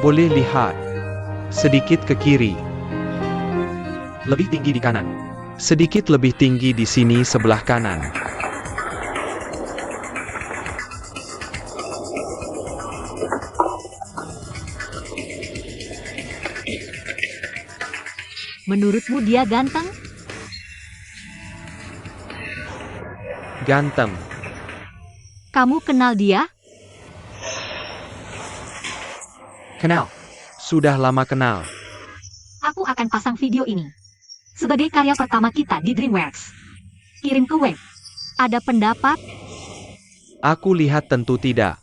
Boleh lihat. Sedikit ke kiri. Lebih tinggi di kanan. Sedikit lebih tinggi di sini sebelah kanan. Menurutmu dia ganteng? Ganteng. Kamu kenal dia? Kenal. Sudah lama kenal. Aku akan pasang video ini. Sebagai karya pertama kita di DreamWorks. Kirim ke web. Ada pendapat? Aku lihat tentu tidak.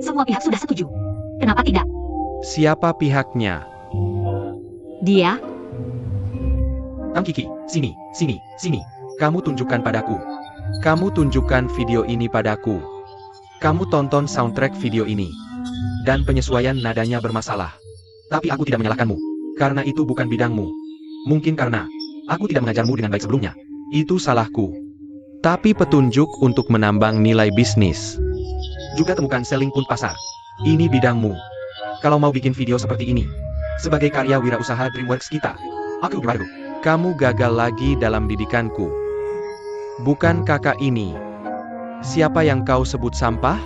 Semua pihak sudah setuju. Kenapa tidak? Siapa pihaknya? Dia? Tang Kiki, sini. Kamu tunjukkan padaku. Kamu tunjukkan video ini padaku. Kamu tonton soundtrack video ini. Dan penyesuaian nadanya bermasalah. Tapi aku tidak menyalahkanmu. Karena itu bukan bidangmu. Mungkin karena aku tidak mengajarmu dengan baik sebelumnya. Itu salahku. Tapi petunjuk untuk menambang nilai bisnis. Juga temukan selling point pasar. Ini bidangmu. Kalau mau bikin video seperti ini. Sebagai karya wirausaha DreamWorks kita. Aku baru. Kamu gagal lagi dalam didikanku. Bukan kakak ini. Siapa yang kau sebut sampah?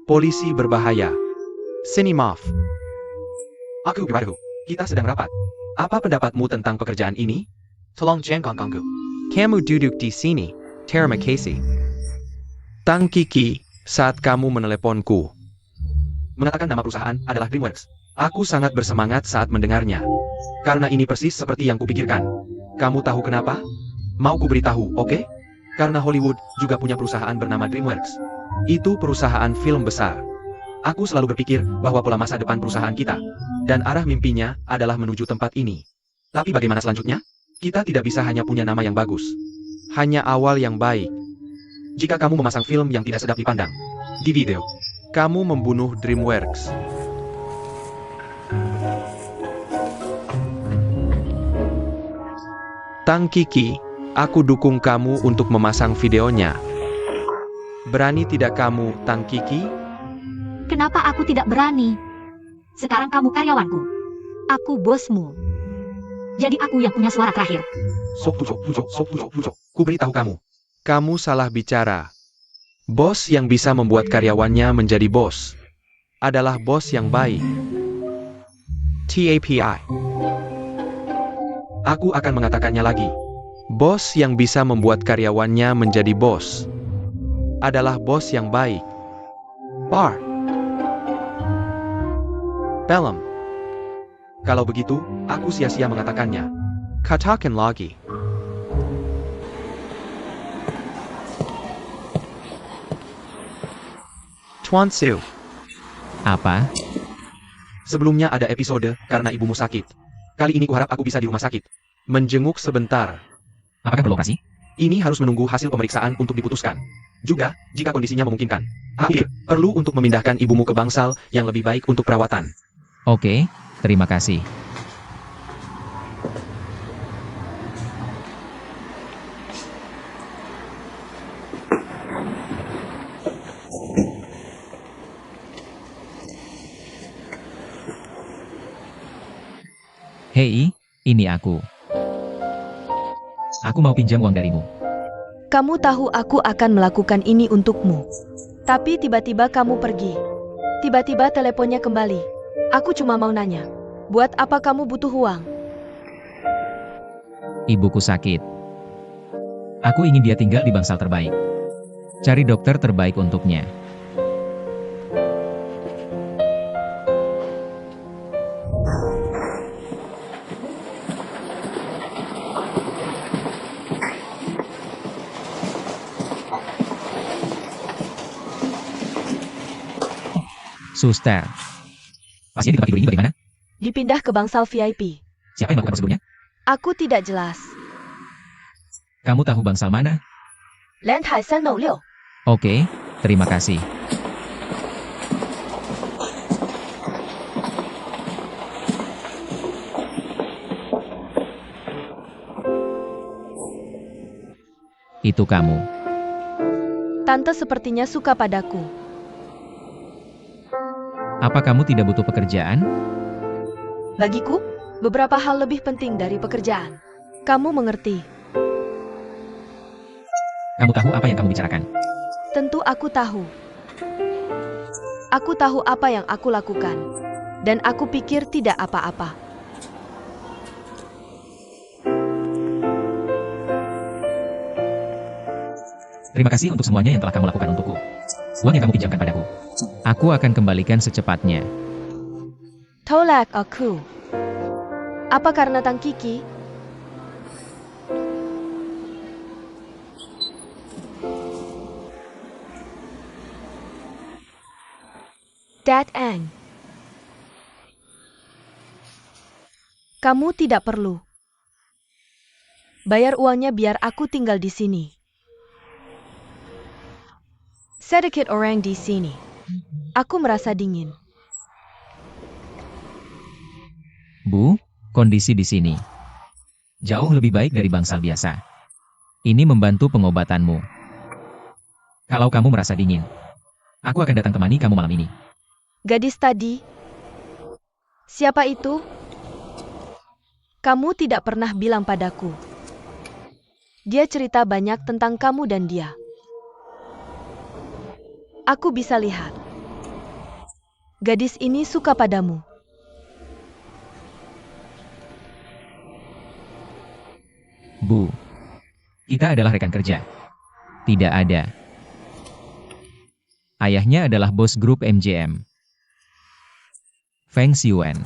Polisi berbahaya. Sini maaf. Aku baru. Kita sedang rapat. Apa pendapatmu tentang pekerjaan ini? Tolong jangan ganggu. Kamu duduk di sini. Terima kasih. Tang Kiki, saat kamu meneleponku. Mengatakan nama perusahaan adalah DreamWorks. Aku sangat bersemangat saat mendengarnya. Karena ini persis seperti yang kupikirkan. Kamu tahu kenapa? Mau kuberitahu, oke? Karena Hollywood juga punya perusahaan bernama DreamWorks. Itu perusahaan film besar. Aku selalu berpikir bahwa pola masa depan perusahaan kita dan arah mimpinya adalah menuju tempat ini. Tapi bagaimana selanjutnya? Kita tidak bisa hanya punya nama yang bagus. Hanya awal yang baik. Jika kamu memasang film yang tidak sedap dipandang di video, kamu membunuh DreamWorks. Tang Kiki, aku dukung kamu untuk memasang videonya. Berani tidak kamu, Tang Kiki? Kenapa aku tidak berani? Sekarang kamu karyawanku. Aku bosmu. Jadi aku yang punya suara terakhir. Sok. Ku beritahu kamu. Kamu salah bicara. Bos yang bisa membuat karyawannya menjadi bos adalah bos yang baik. TAPI. Aku akan mengatakannya lagi. Bos yang bisa membuat karyawannya menjadi bos adalah bos yang baik. Bar. Pelem. Kalau begitu, aku sia-sia mengatakannya. Katakan lagi. Tuan Su. Apa? Sebelumnya ada episode karena ibumu sakit. Kali ini kuharap aku bisa di rumah sakit. Menjenguk sebentar. Apakah perlu operasi? Ini harus menunggu hasil pemeriksaan untuk diputuskan. Juga, jika kondisinya memungkinkan. Akhir, perlu untuk memindahkan ibumu ke bangsal yang lebih baik untuk perawatan. Oke, terima kasih. Hei, ini aku. Aku mau pinjam uang darimu. Kamu tahu aku akan melakukan ini untukmu. Tapi tiba-tiba kamu pergi. Tiba-tiba teleponnya kembali. Aku cuma mau nanya, buat apa kamu butuh uang? Ibuku sakit. Aku ingin dia tinggal di bangsal terbaik. Cari dokter terbaik untuknya. Suster. Pasien di tempat tidur ini bagaimana? Dipindah ke bangsal VIP. Siapa yang melakukan prosedurnya? Aku tidak jelas. Kamu tahu bangsal mana? Lantai 306. Oke, terima kasih. Itu kamu. Tante sepertinya suka padaku. Apa kamu tidak butuh pekerjaan? Bagiku, beberapa hal lebih penting dari pekerjaan. Kamu mengerti. Kamu tahu apa yang kamu bicarakan? Tentu aku tahu. Aku tahu apa yang aku lakukan. Dan aku pikir tidak apa-apa. Terima kasih untuk semuanya yang telah kamu lakukan untukku. Uang yang kamu pinjamkan padaku. Aku akan kembalikan secepatnya. Tolak aku. Apa karena Tang Kiki? Dad Ang. Kamu tidak perlu. Bayar uangnya biar aku tinggal di sini. Sedikit orang di sini. Aku merasa dingin. Bu, kondisi di sini jauh lebih baik dari bangsal biasa. Ini membantu pengobatanmu. Kalau kamu merasa dingin, aku akan datang temani kamu malam ini. Gadis tadi? Siapa itu? Kamu tidak pernah bilang padaku. Dia cerita banyak tentang kamu dan dia. Aku bisa lihat. Gadis ini suka padamu. Bu, kita adalah rekan kerja. Tidak ada. Ayahnya adalah bos grup MJM. Feng Xiuan.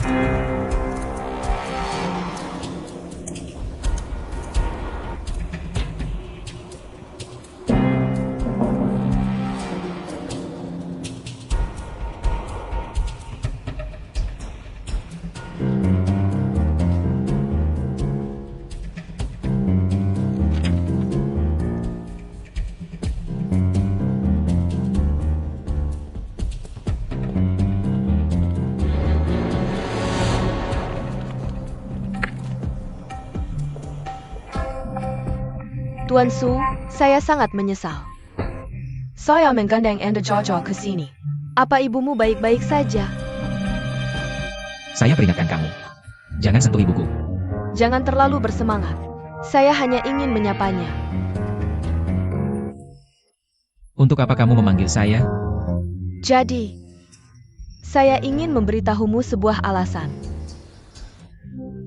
Tuan Su, saya sangat menyesal. Saya menggandeng Anda jauh-jauh ke sini. Apa ibumu baik-baik saja? Saya peringatkan kamu. Jangan sentuh ibuku. Jangan terlalu bersemangat. Saya hanya ingin menyapanya. Untuk apa kamu memanggil saya? Jadi, saya ingin memberitahumu sebuah alasan.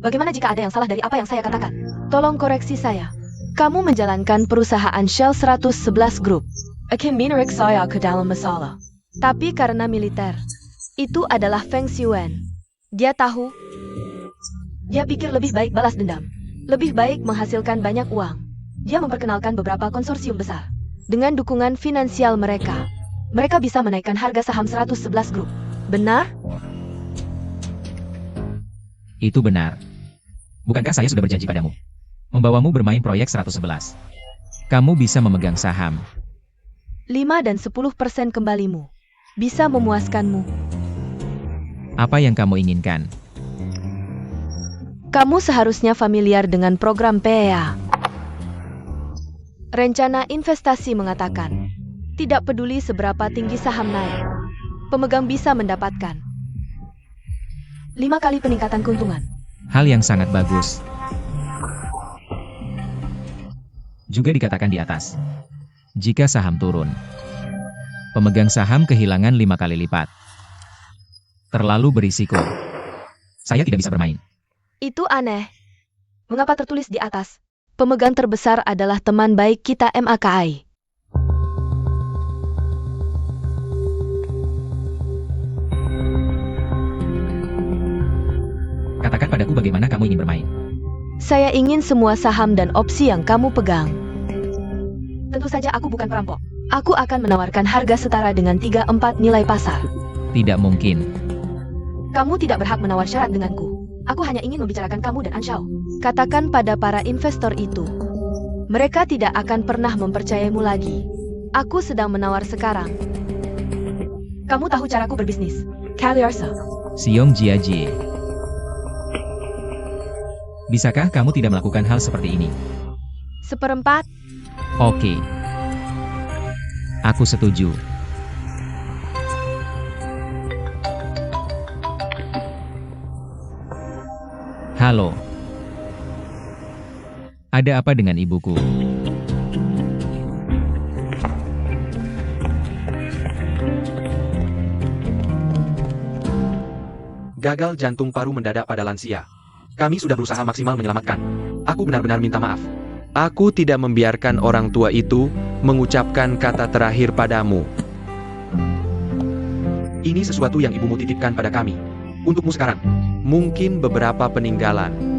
Bagaimana jika ada yang salah dari apa yang saya katakan? Tolong koreksi saya. Kamu menjalankan perusahaan Shell 111 Group. Akan menarik saya ke dalam masalah. Tapi karena militer, itu adalah Feng Xiuan. Dia tahu. Dia pikir lebih baik balas dendam. Lebih baik menghasilkan banyak uang. Dia memperkenalkan beberapa konsorsium besar. Dengan dukungan finansial mereka, mereka bisa menaikkan harga saham 111 Group. Benar? Itu benar. Bukankah saya sudah berjanji padamu? Membawamu bermain proyek 111. Kamu bisa memegang saham. 5 dan 10% kembalimu. Bisa memuaskanmu. Apa yang kamu inginkan? Kamu seharusnya familiar dengan program PEA. Rencana investasi mengatakan, tidak peduli seberapa tinggi saham naik, pemegang bisa mendapatkan 5 kali peningkatan keuntungan. Hal yang sangat bagus. Juga dikatakan di atas. Jika saham turun, pemegang saham kehilangan 5 kali lipat. Terlalu berisiko. Saya tidak bisa bermain. Itu aneh. Mengapa tertulis di atas? Pemegang terbesar adalah teman baik kita MAKI. Katakan padaku bagaimana kamu ingin bermain. Saya ingin semua saham dan opsi yang kamu pegang. Tentu saja aku bukan perampok. Aku akan menawarkan harga setara dengan 3/4 nilai pasar. Tidak mungkin. Kamu tidak berhak menawar syarat denganku. Aku hanya ingin membicarakan kamu dan Anshao. Katakan pada para investor itu. Mereka tidak akan pernah mempercayaimu lagi. Aku sedang menawar sekarang. Kamu tahu caraku berbisnis. Kaliarsa. Siong Jiajie. Bisakah kamu tidak melakukan hal seperti ini? 1/4. Oke. Aku setuju. Halo. Ada apa dengan ibuku? Gagal jantung paru mendadak pada lansia. Kami sudah berusaha maksimal menyelamatkan. Aku benar-benar minta maaf. Aku tidak membiarkan orang tua itu mengucapkan kata terakhir padamu. Ini sesuatu yang ibumu titipkan pada kami. Untukmu sekarang. Mungkin beberapa peninggalan.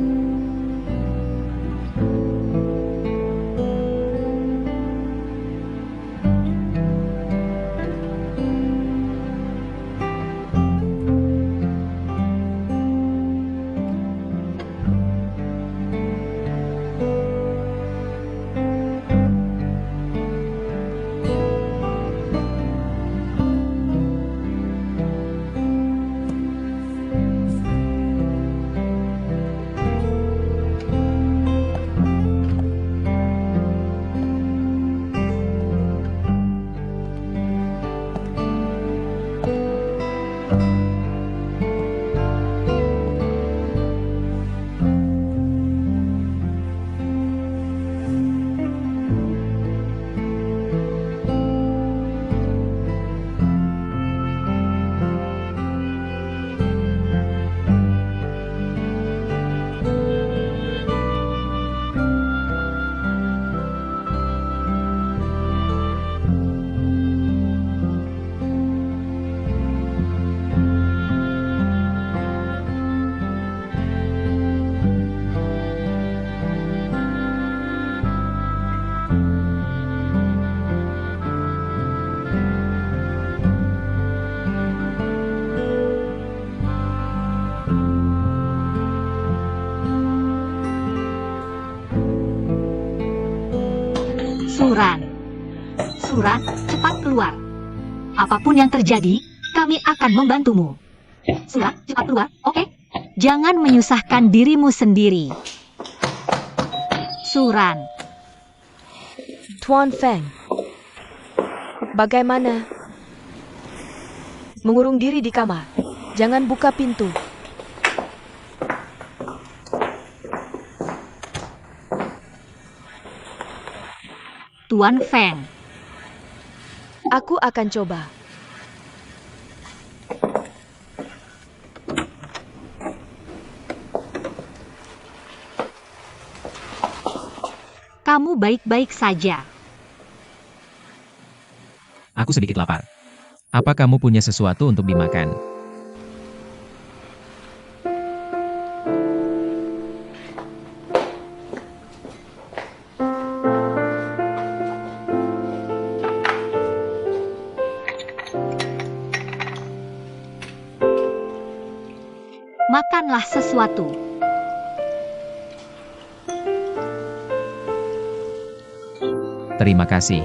Suran, cepat keluar. Apapun yang terjadi, kami akan membantumu. Suran, cepat keluar, oke? Jangan menyusahkan dirimu sendiri. Suran. Tuan Feng. Bagaimana? Mengurung diri di kamar. Jangan buka pintu. Tuan Feng. Aku akan coba. Kamu baik-baik saja. Aku sedikit lapar. Apa kamu punya sesuatu untuk dimakan? Makanlah sesuatu. Terima kasih.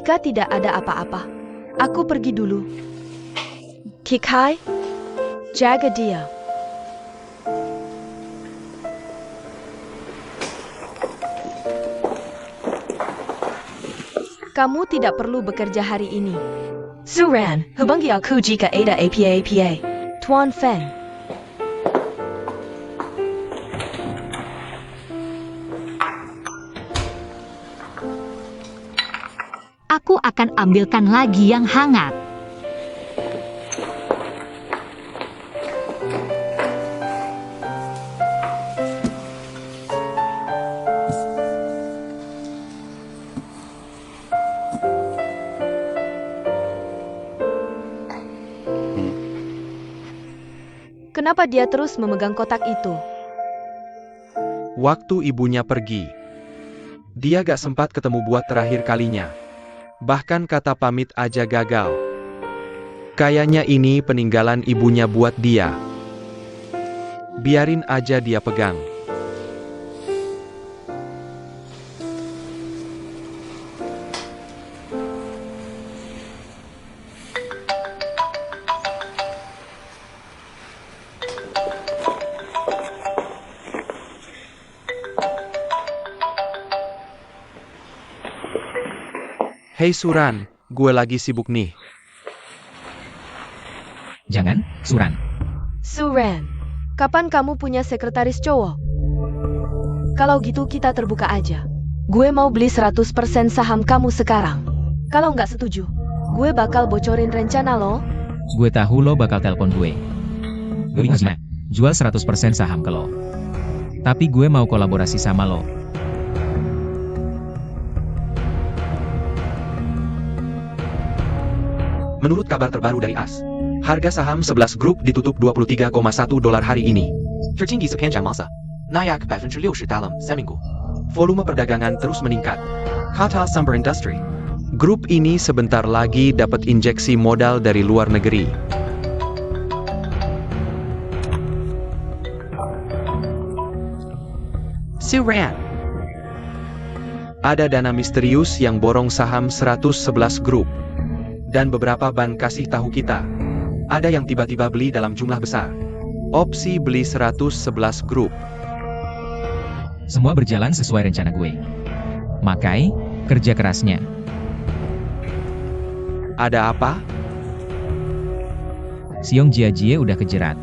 Jika tidak ada apa-apa, aku pergi dulu. Kikai, jaga dia. Kamu tidak perlu bekerja hari ini. Suran, hubungi aku jika ada apa-apa. Tuan Feng. Aku akan ambilkan lagi yang hangat. Kenapa dia terus memegang kotak itu? Waktu ibunya pergi, dia gak sempat ketemu buat terakhir kalinya. Bahkan kata pamit aja gagal. Kayaknya ini peninggalan ibunya buat dia. Biarin aja dia pegang. Hei Suran, gue lagi sibuk nih. Jangan, Suran. Suran, kapan kamu punya sekretaris cowok? Kalau gitu kita terbuka aja. Gue mau beli 100% saham kamu sekarang. Kalau nggak setuju, gue bakal bocorin rencana lo. Gue tahu lo bakal telepon gue. Gue ingat, jual 100% saham ke lo. Tapi gue mau kolaborasi sama lo. Menurut kabar terbaru dari AS, harga saham 11 grup ditutup $23,1 hari ini. Tertinggi sepanjang masa. Naik 60% dalam seminggu. Volume perdagangan terus meningkat. Kata Sumber Industry. Grup ini sebentar lagi dapat injeksi modal dari luar negeri. Suran. Ada dana misterius yang borong saham 111 grup. Dan beberapa bank kasih tahu kita. Ada yang tiba-tiba beli dalam jumlah besar. Opsi beli 111 grup. Semua berjalan sesuai rencana gue. Makai, kerja kerasnya. Ada apa? Siong Jiajie udah kejerat.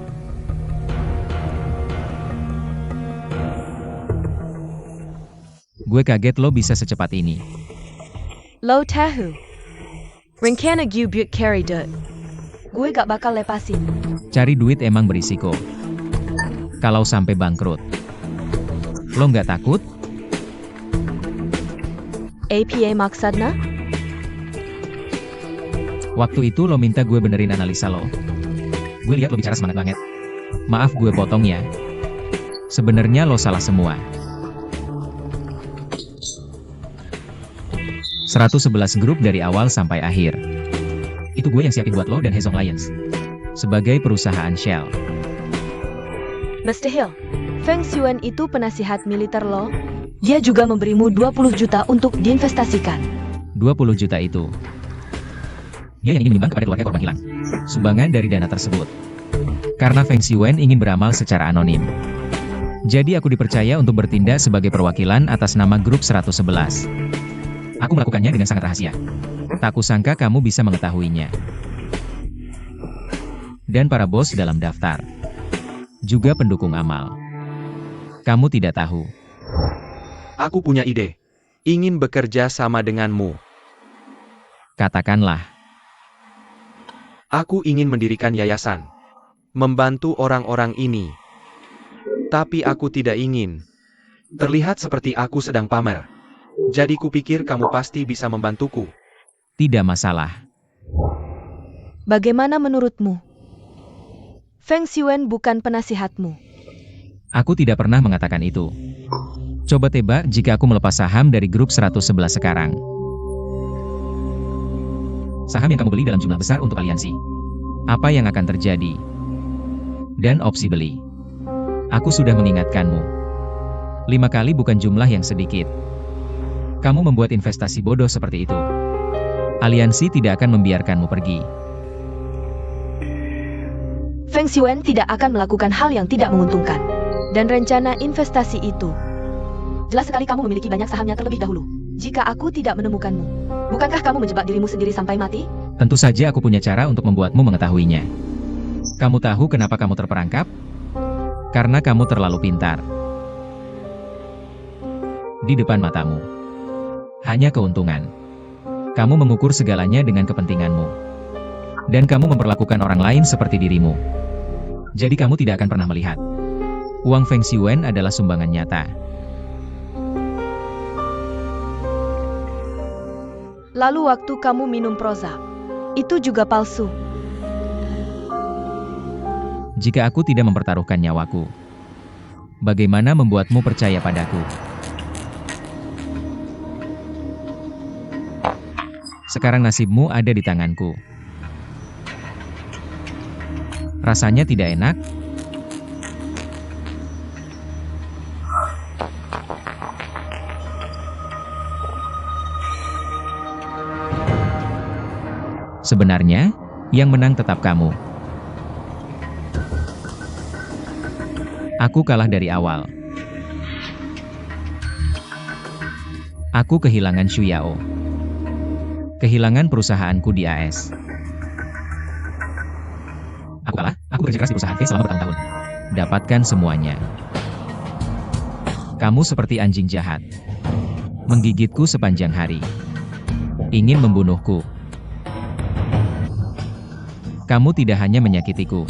Gue kaget lo bisa secepat ini. Lo tahu. Rencana gue buat carry dot. Gue gak bakal lepasin. Cari duit emang berisiko. Kalau sampai bangkrut. Lo nggak takut? APA maksudnya? Waktu itu lo minta gue benerin analisa lo. Gue lihat lo bicara semangat banget. Maaf gue potong ya. Sebenarnya lo salah semua. 111 grup dari awal sampai akhir. Itu gue yang siapin buat lo dan Hezong Lions. Sebagai perusahaan Shell. Mr. Hill, Feng Xuan itu penasihat militer lo. Dia juga memberimu 20 juta untuk diinvestasikan. 20 juta itu. Dia yang ingin menyumbang kepada keluarga korban hilang. Sumbangan dari dana tersebut. Karena Feng Xuan ingin beramal secara anonim. Jadi aku dipercaya untuk bertindak sebagai perwakilan atas nama grup 111. Aku melakukannya dengan sangat rahasia. Tak kusangka kamu bisa mengetahuinya. Dan para bos dalam daftar. Juga pendukung amal. Kamu tidak tahu. Aku punya ide. Ingin bekerja sama denganmu. Katakanlah. Aku ingin mendirikan yayasan. Membantu orang-orang ini. Tapi aku tidak ingin terlihat seperti aku sedang pamer. Jadi kupikir kamu pasti bisa membantuku. Tidak masalah. Bagaimana menurutmu? Feng Xuan bukan penasihatmu. Aku tidak pernah mengatakan itu. Coba tebak jika aku melepas saham dari grup 111 sekarang. Saham yang kamu beli dalam jumlah besar untuk aliansi. Apa yang akan terjadi? Dan opsi beli. Aku sudah mengingatkanmu. 5 kali bukan jumlah yang sedikit. Kamu membuat investasi bodoh seperti itu. Aliansi tidak akan membiarkanmu pergi. Feng Xiuan tidak akan melakukan hal yang tidak menguntungkan. Dan rencana investasi itu. Jelas sekali kamu memiliki banyak sahamnya terlebih dahulu. Jika aku tidak menemukanmu, bukankah kamu menjebak dirimu sendiri sampai mati? Tentu saja aku punya cara untuk membuatmu mengetahuinya. Kamu tahu kenapa kamu terperangkap? Karena kamu terlalu pintar. Di depan matamu. Hanya keuntungan. Kamu mengukur segalanya dengan kepentinganmu. Dan kamu memperlakukan orang lain seperti dirimu. Jadi kamu tidak akan pernah melihat. Uang Feng Xiuan adalah sumbangan nyata. Lalu waktu kamu minum Prozac, itu juga palsu. Jika aku tidak mempertaruhkan nyawaku, bagaimana membuatmu percaya padaku? Sekarang nasibmu ada di tanganku. Rasanya tidak enak? Sebenarnya, yang menang tetap kamu. Aku kalah dari awal. Aku kehilangan Xu Yao. Kehilangan perusahaanku di AS. Aku kalah, aku bekerja keras di perusahaan K selama bertahun-tahun. Dapatkan semuanya. Kamu seperti anjing jahat. Menggigitku sepanjang hari. Ingin membunuhku. Kamu tidak hanya menyakitiku,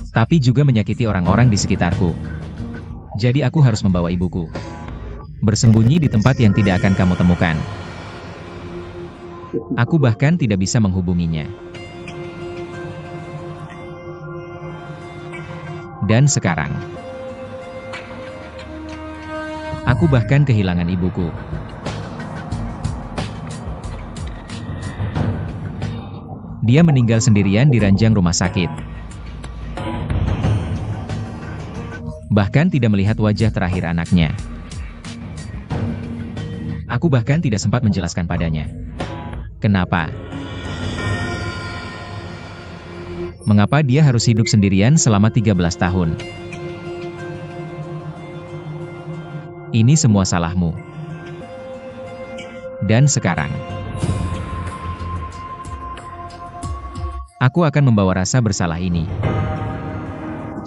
tapi juga menyakiti orang-orang di sekitarku. Jadi aku harus membawa ibuku. Bersembunyi di tempat yang tidak akan kamu temukan. Aku bahkan tidak bisa menghubunginya. Dan sekarang, aku bahkan kehilangan ibuku. Dia meninggal sendirian di ranjang rumah sakit. Bahkan tidak melihat wajah terakhir anaknya. Aku bahkan tidak sempat menjelaskan padanya. Kenapa? Mengapa dia harus hidup sendirian selama 13 tahun? Ini semua salahmu. Dan sekarang, aku akan membawa rasa bersalah ini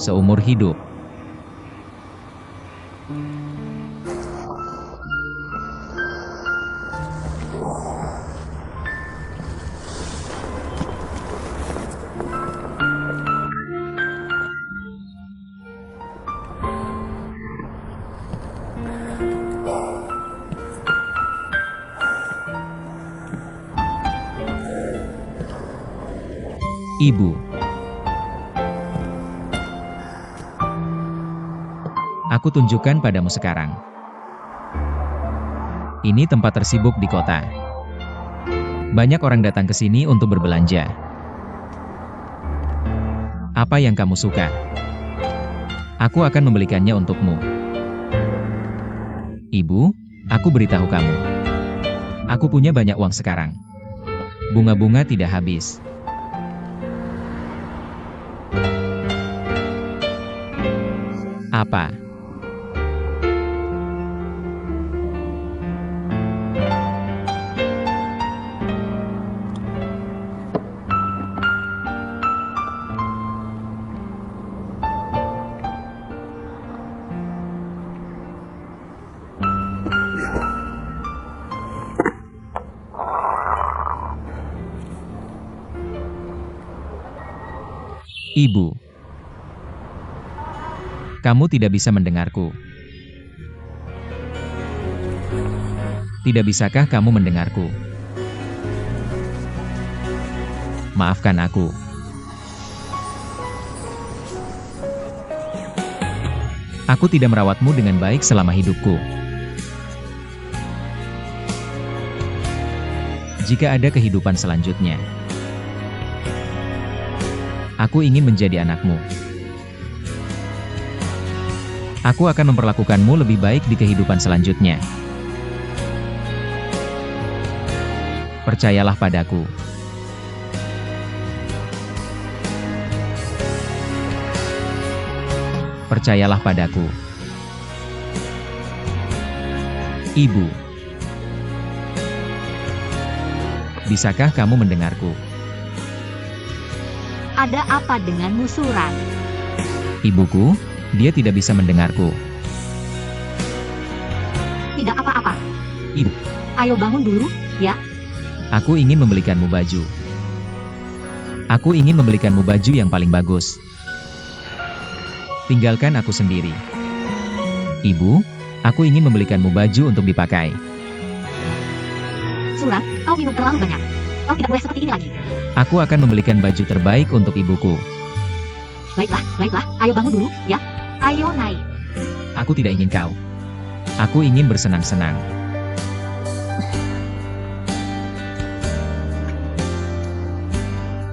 seumur hidup. Ibu. Aku tunjukkan padamu sekarang. Ini tempat tersibuk di kota. Banyak orang datang ke sini untuk berbelanja. Apa yang kamu suka? Aku akan membelikannya untukmu. Ibu, aku beritahu kamu. Aku punya banyak uang sekarang. Bunga-bunga tidak habis. Apa? Ibu. Kamu tidak bisa mendengarku. Tidak bisakah kamu mendengarku? Maafkan aku. Aku tidak merawatmu dengan baik selama hidupku. Jika ada kehidupan selanjutnya, aku ingin menjadi anakmu. Aku akan memperlakukanmu lebih baik di kehidupan selanjutnya. Percayalah padaku. Percayalah padaku. Ibu. Bisakah kamu mendengarku? Ada apa denganmu, Suran? Ibuku, dia tidak bisa mendengarku. Tidak apa-apa. Ibu, Ayo bangun dulu, ya. aku ingin membelikanmu baju. Aku ingin membelikanmu baju yang paling bagus. Tinggalkan aku sendiri. Ibu, aku ingin membelikanmu baju untuk dipakai. Suran, kau minum terlalu banyak. Kau tidak boleh seperti ini lagi. Aku akan membelikan baju terbaik untuk ibuku. Baiklah. Ayo bangun dulu, ya. Ayo naik. Aku tidak ingin kau. Aku ingin bersenang-senang.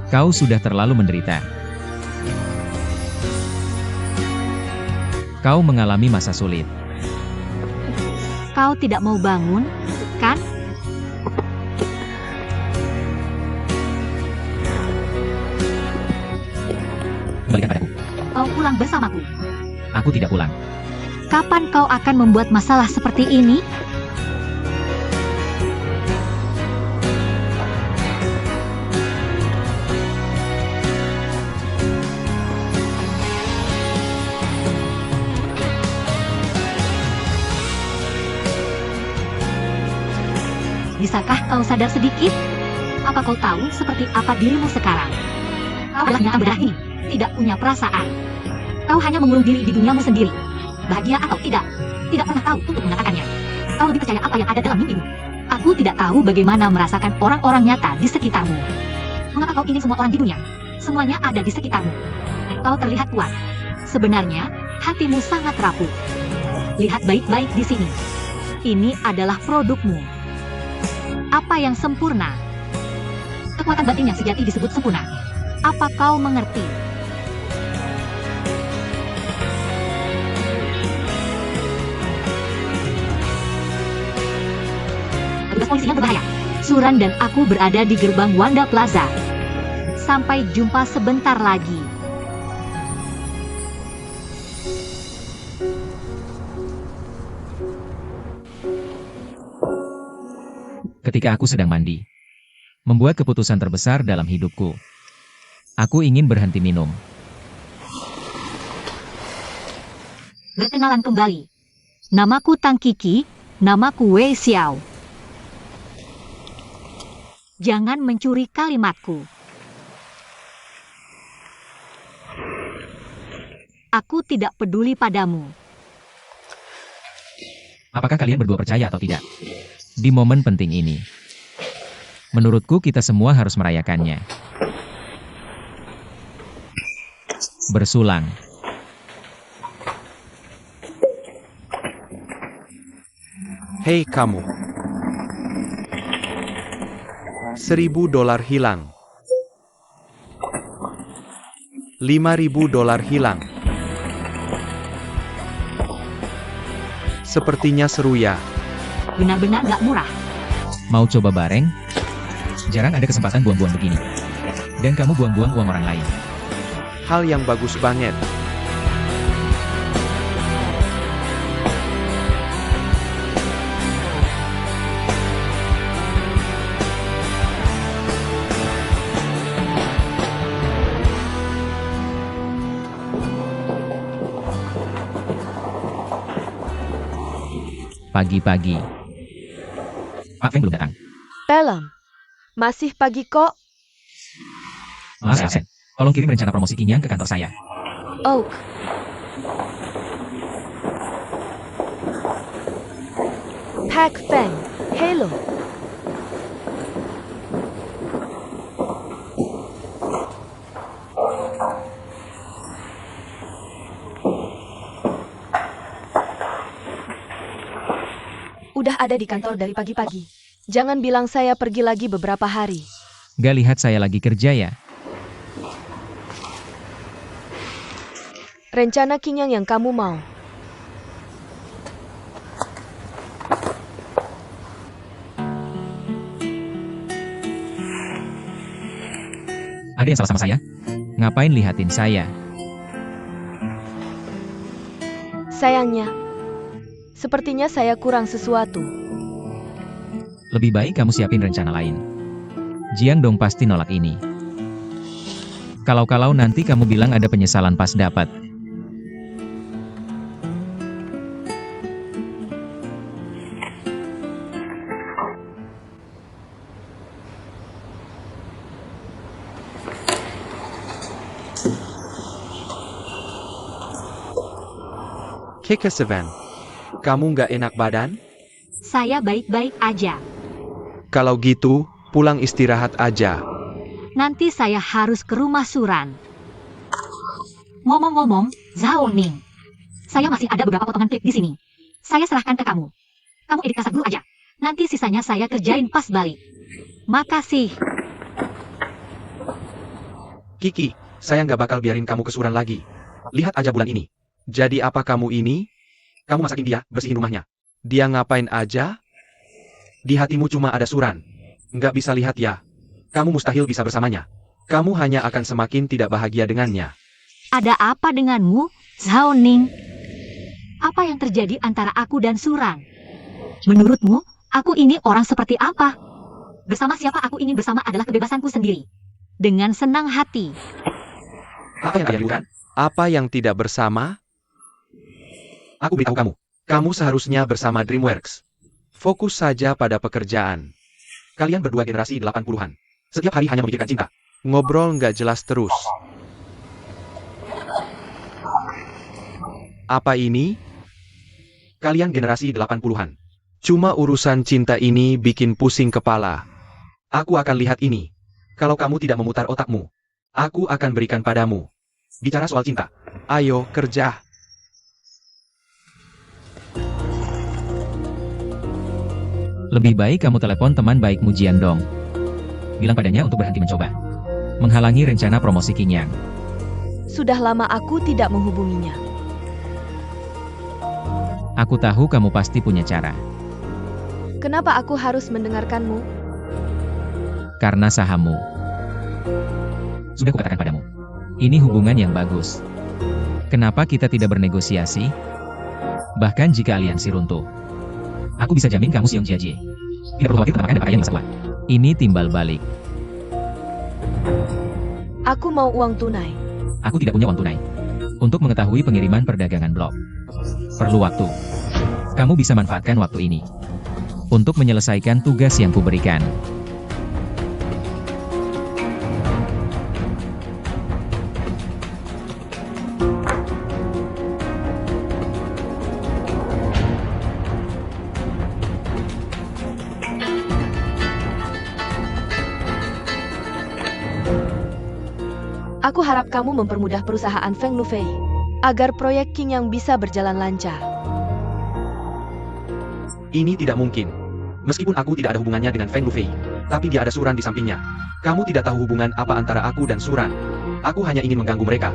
Kau sudah terlalu menderita. Kau mengalami masa sulit. Kau tidak mau bangun, kan? Kembalikan padaku. Kau pulang bersamaku. Aku tidak pulang. Kapan kau akan membuat masalah seperti ini? Bisakah kau sadar sedikit? Apa kau tahu seperti apa dirimu sekarang? Kau adalah binatang berdarah ini, tidak punya perasaan. Kau hanya mengurung diri di duniamu sendiri. Bahagia atau tidak pernah tahu untuk mengatakannya. Kau lebih percaya apa yang ada dalam mimpimu. Aku tidak tahu bagaimana merasakan orang-orang nyata di sekitarmu. Mengapa kau ingin semua orang di dunia? Semuanya ada di sekitarmu. Kau terlihat kuat. Sebenarnya, hatimu sangat rapuh. Lihat baik-baik di sini. Ini adalah produkmu. Apa yang sempurna? Kekuatan batin yang sejati disebut sempurna. Apa kau mengerti? Petugas polisi yang berbahaya. Suran dan aku berada di gerbang Wanda Plaza. Sampai jumpa sebentar lagi. Ketika aku sedang mandi, membuat keputusan terbesar dalam hidupku. Aku ingin berhenti minum. Berkenalan kembali. Namaku Tang Kiki, namaku Wei Xiao. Jangan mencuri kalimatku. Aku tidak peduli padamu. Apakah kalian berdua percaya atau tidak? Di momen penting ini, menurutku kita semua harus merayakannya. Bersulang. Hei kamu. $1.000 hilang. $5.000 hilang. Sepertinya seru ya. Benar-benar gak murah. Mau coba bareng? Jarang ada kesempatan buang-buang begini. Dan kamu buang-buang uang orang lain. Hal yang bagus banget. Pagi-pagi. Pak Feng belum datang. Pelem. Masih pagi kok. Mas absen. Tolong kirim rencana promosi Kinyang ke kantor saya. Oak. Pak Feng. Hello. Udah ada di kantor dari pagi-pagi. Jangan bilang saya pergi lagi beberapa hari. Gak lihat saya lagi kerja ya? Rencana Kinyang yang kamu mau. Ada yang salah sama saya? Ngapain lihatin saya? Sayangnya, sepertinya saya kurang sesuatu. Lebih baik kamu siapin rencana lain. Jiang Dong pasti nolak ini. Kalau-kalau nanti kamu bilang ada penyesalan pas dapat. Kekesevan, kamu nggak enak badan? Saya baik-baik aja. Kalau gitu, pulang istirahat aja. Nanti saya harus ke rumah Suran. Ngomong-ngomong, Zhao Ning. Saya masih ada beberapa potongan klip di sini. Saya serahkan ke kamu. Kamu edit kasar dulu aja. Nanti sisanya saya kerjain pas balik. Makasih. Kiki, saya nggak bakal biarin kamu kesuran lagi. Lihat aja bulan ini. Jadi apa kamu ini? Kamu masakin dia, bersihin rumahnya. Dia ngapain aja? Di hatimu cuma ada Suran. Nggak bisa lihat ya. Kamu mustahil bisa bersamanya. Kamu hanya akan semakin tidak bahagia dengannya. Ada apa denganmu, Zhao Ning? Apa yang terjadi antara aku dan Suran? Menurutmu, aku ini orang seperti apa? Bersama siapa aku ingin bersama adalah kebebasanku sendiri. Dengan senang hati. Apa yang kalian lakukan? Apa yang tidak bersama? Aku beritahu kamu. Kamu seharusnya bersama DreamWorks. Fokus saja pada pekerjaan. Kalian berdua generasi 80-an. Setiap hari hanya memikirkan cinta. Ngobrol nggak jelas terus. Apa ini? Kalian generasi 80-an. Cuma urusan cinta ini bikin pusing kepala. Aku akan lihat ini. Kalau kamu tidak memutar otakmu, aku akan berikan padamu. Bicara soal cinta. Ayo, kerja. Lebih baik kamu telepon teman baikmu Jiang Dong. Bilang padanya untuk berhenti mencoba menghalangi rencana promosi King Yang. Sudah lama aku tidak menghubunginya. Aku tahu kamu pasti punya cara. Kenapa aku harus mendengarkanmu? Karena sahammu. Sudah kukatakan padamu. Ini hubungan yang bagus. Kenapa kita tidak bernegosiasi? Bahkan jika aliansi runtuh. Aku bisa jamin kamu Xiong Jiajie. Tidak perlu khawatir tentang makan dan pakaian yang masa tua. Ini timbal balik. Aku mau uang tunai. Aku tidak punya uang tunai. Untuk mengetahui pengiriman perdagangan blok. Perlu waktu. Kamu bisa manfaatkan waktu ini. Untuk menyelesaikan tugas yang kuberikan. Aku harap kamu mempermudah perusahaan Feng Lufei, agar proyek King yang bisa berjalan lancar. Ini tidak mungkin. Meskipun aku tidak ada hubungannya dengan Feng Lufei, tapi dia ada Suran di sampingnya. Kamu tidak tahu hubungan apa antara aku dan Suran. Aku hanya ingin mengganggu mereka.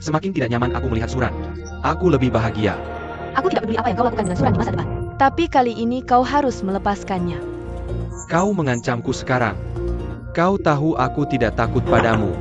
Semakin tidak nyaman aku melihat Suran. Aku lebih bahagia. Aku tidak peduli apa yang kau lakukan dengan Suran di masa depan. Tapi kali ini kau harus melepaskannya. Kau mengancamku sekarang. Kau tahu aku tidak takut padamu.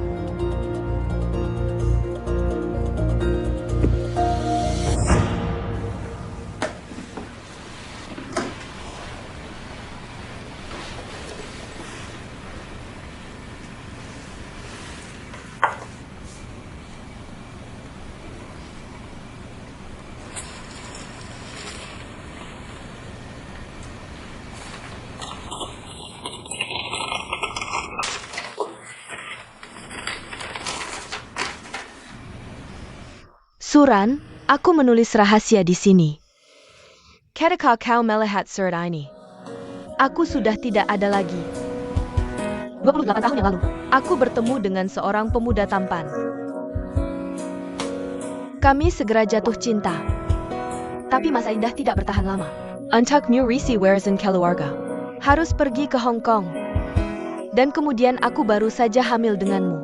Suran, aku menulis rahasia di sini. Ketika kau melihat surat ini, aku sudah tidak ada lagi. 28 tahun yang lalu. Aku bertemu dengan seorang pemuda tampan. Kami segera jatuh cinta. Tapi masa indah tidak bertahan lama. Untuk Murisi Warezen keluarga. Harus pergi ke Hong Kong. Dan kemudian aku baru saja hamil denganmu.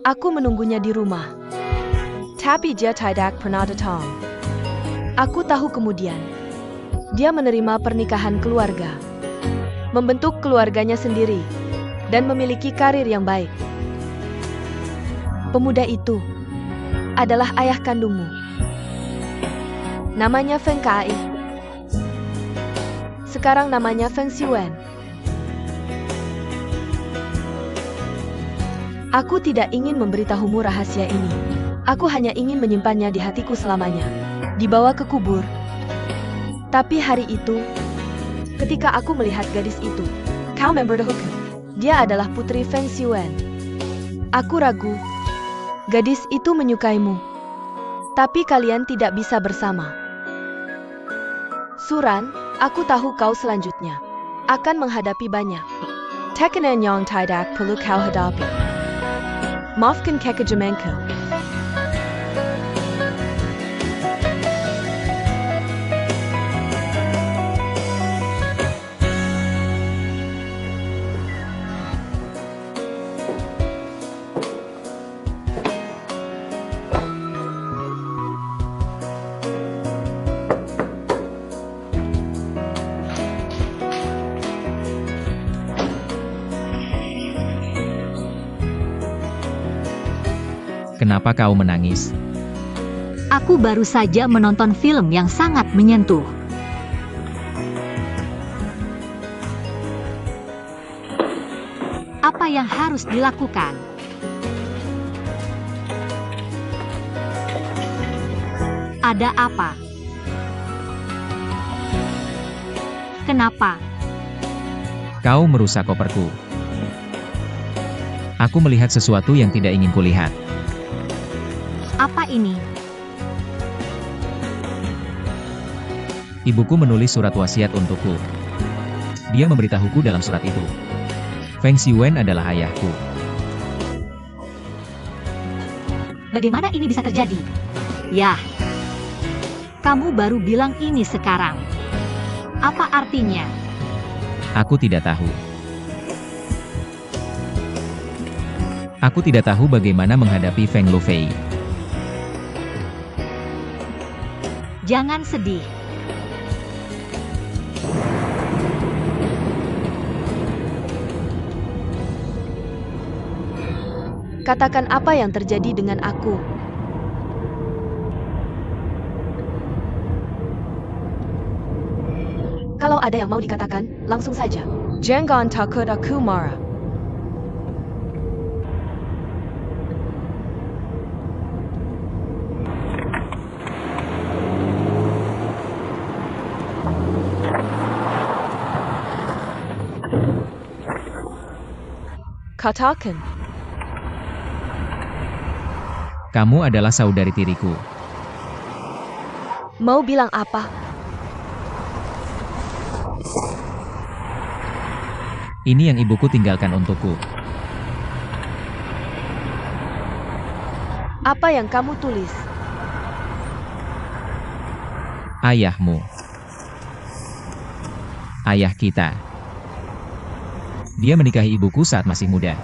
Aku menunggunya di rumah. Tapi dia tidak pernah datang. Aku tahu kemudian. Dia menerima pernikahan keluarga. Membentuk keluarganya sendiri. dan memiliki karir yang baik. Pemuda itu adalah ayah kandungmu. Namanya Feng Kai. Sekarang namanya Feng Xiwen. Aku tidak ingin memberitahumu rahasia ini. Aku hanya ingin menyimpannya di hatiku selamanya. Dibawa ke kubur. Tapi hari itu, ketika aku melihat gadis itu, kau memberitahuku. Dia adalah putri Feng Xiwen. Aku ragu. Gadis itu menyukaimu. Tapi kalian tidak bisa bersama. Suran, aku tahu kau selanjutnya akan menghadapi banyak tekanan yang tidak perlu kau hadapi. Maafkan kekejamanku. Kenapa kau menangis? Aku baru saja menonton film yang sangat menyentuh. Apa yang harus dilakukan? Ada apa? Kenapa? Kau merusak koperku. Aku melihat sesuatu yang tidak ingin kulihat. Apa ini? Ibuku menulis surat wasiat untukku. Dia memberitahuku dalam surat itu. Feng Xiwen adalah ayahku. Bagaimana ini bisa terjadi? Yah, kamu baru bilang ini sekarang. Apa artinya? Aku tidak tahu. Aku tidak tahu bagaimana menghadapi Feng Lufei. Jangan sedih. Katakan apa yang terjadi dengan aku. Kalau ada yang mau dikatakan, langsung saja. Jangan takut aku marah. Katakan. Kamu adalah saudari tiriku. Mau bilang apa? Ini yang ibuku tinggalkan untukku. Apa yang kamu tulis? Ayahmu. Ayah kita. Dia menikahi ibuku saat masih muda.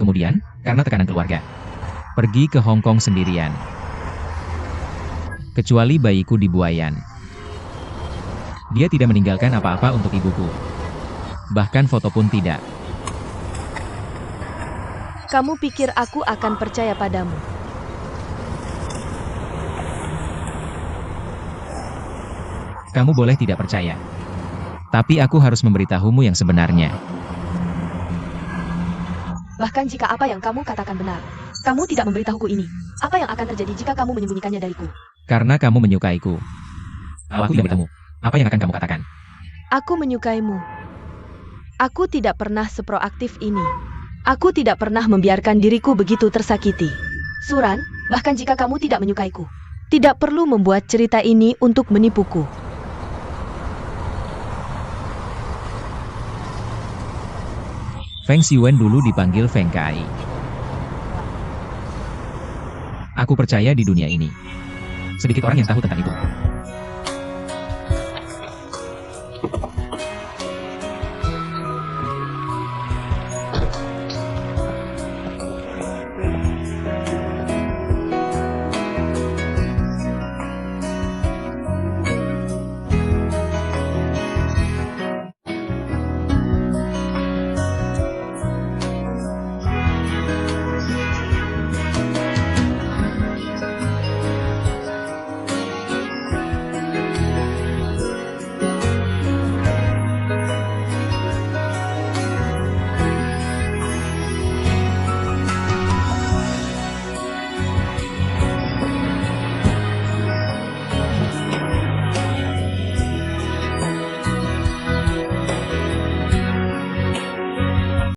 Kemudian, karena tekanan keluarga, pergi ke Hong Kong sendirian. Kecuali bayiku di buayan. Dia tidak meninggalkan apa-apa untuk ibuku. Bahkan foto pun tidak. Kamu pikir aku akan percaya padamu? Kamu boleh tidak percaya. Tapi aku harus memberitahumu yang sebenarnya. Bahkan jika apa yang kamu katakan benar, kamu tidak memberitahuku ini. Apa yang akan terjadi jika kamu menyembunyikannya dariku? Karena kamu menyukaiku. Kalau aku tidak bertemu, apa yang akan kamu katakan? Aku menyukaimu. Aku tidak pernah seproaktif ini. Aku tidak pernah membiarkan diriku begitu tersakiti. Suran, bahkan jika kamu tidak menyukaiku, tidak perlu membuat cerita ini untuk menipuku. Feng Xiwen dulu dipanggil Feng Kai. Aku percaya di dunia ini. Sedikit orang yang tahu tentang itu.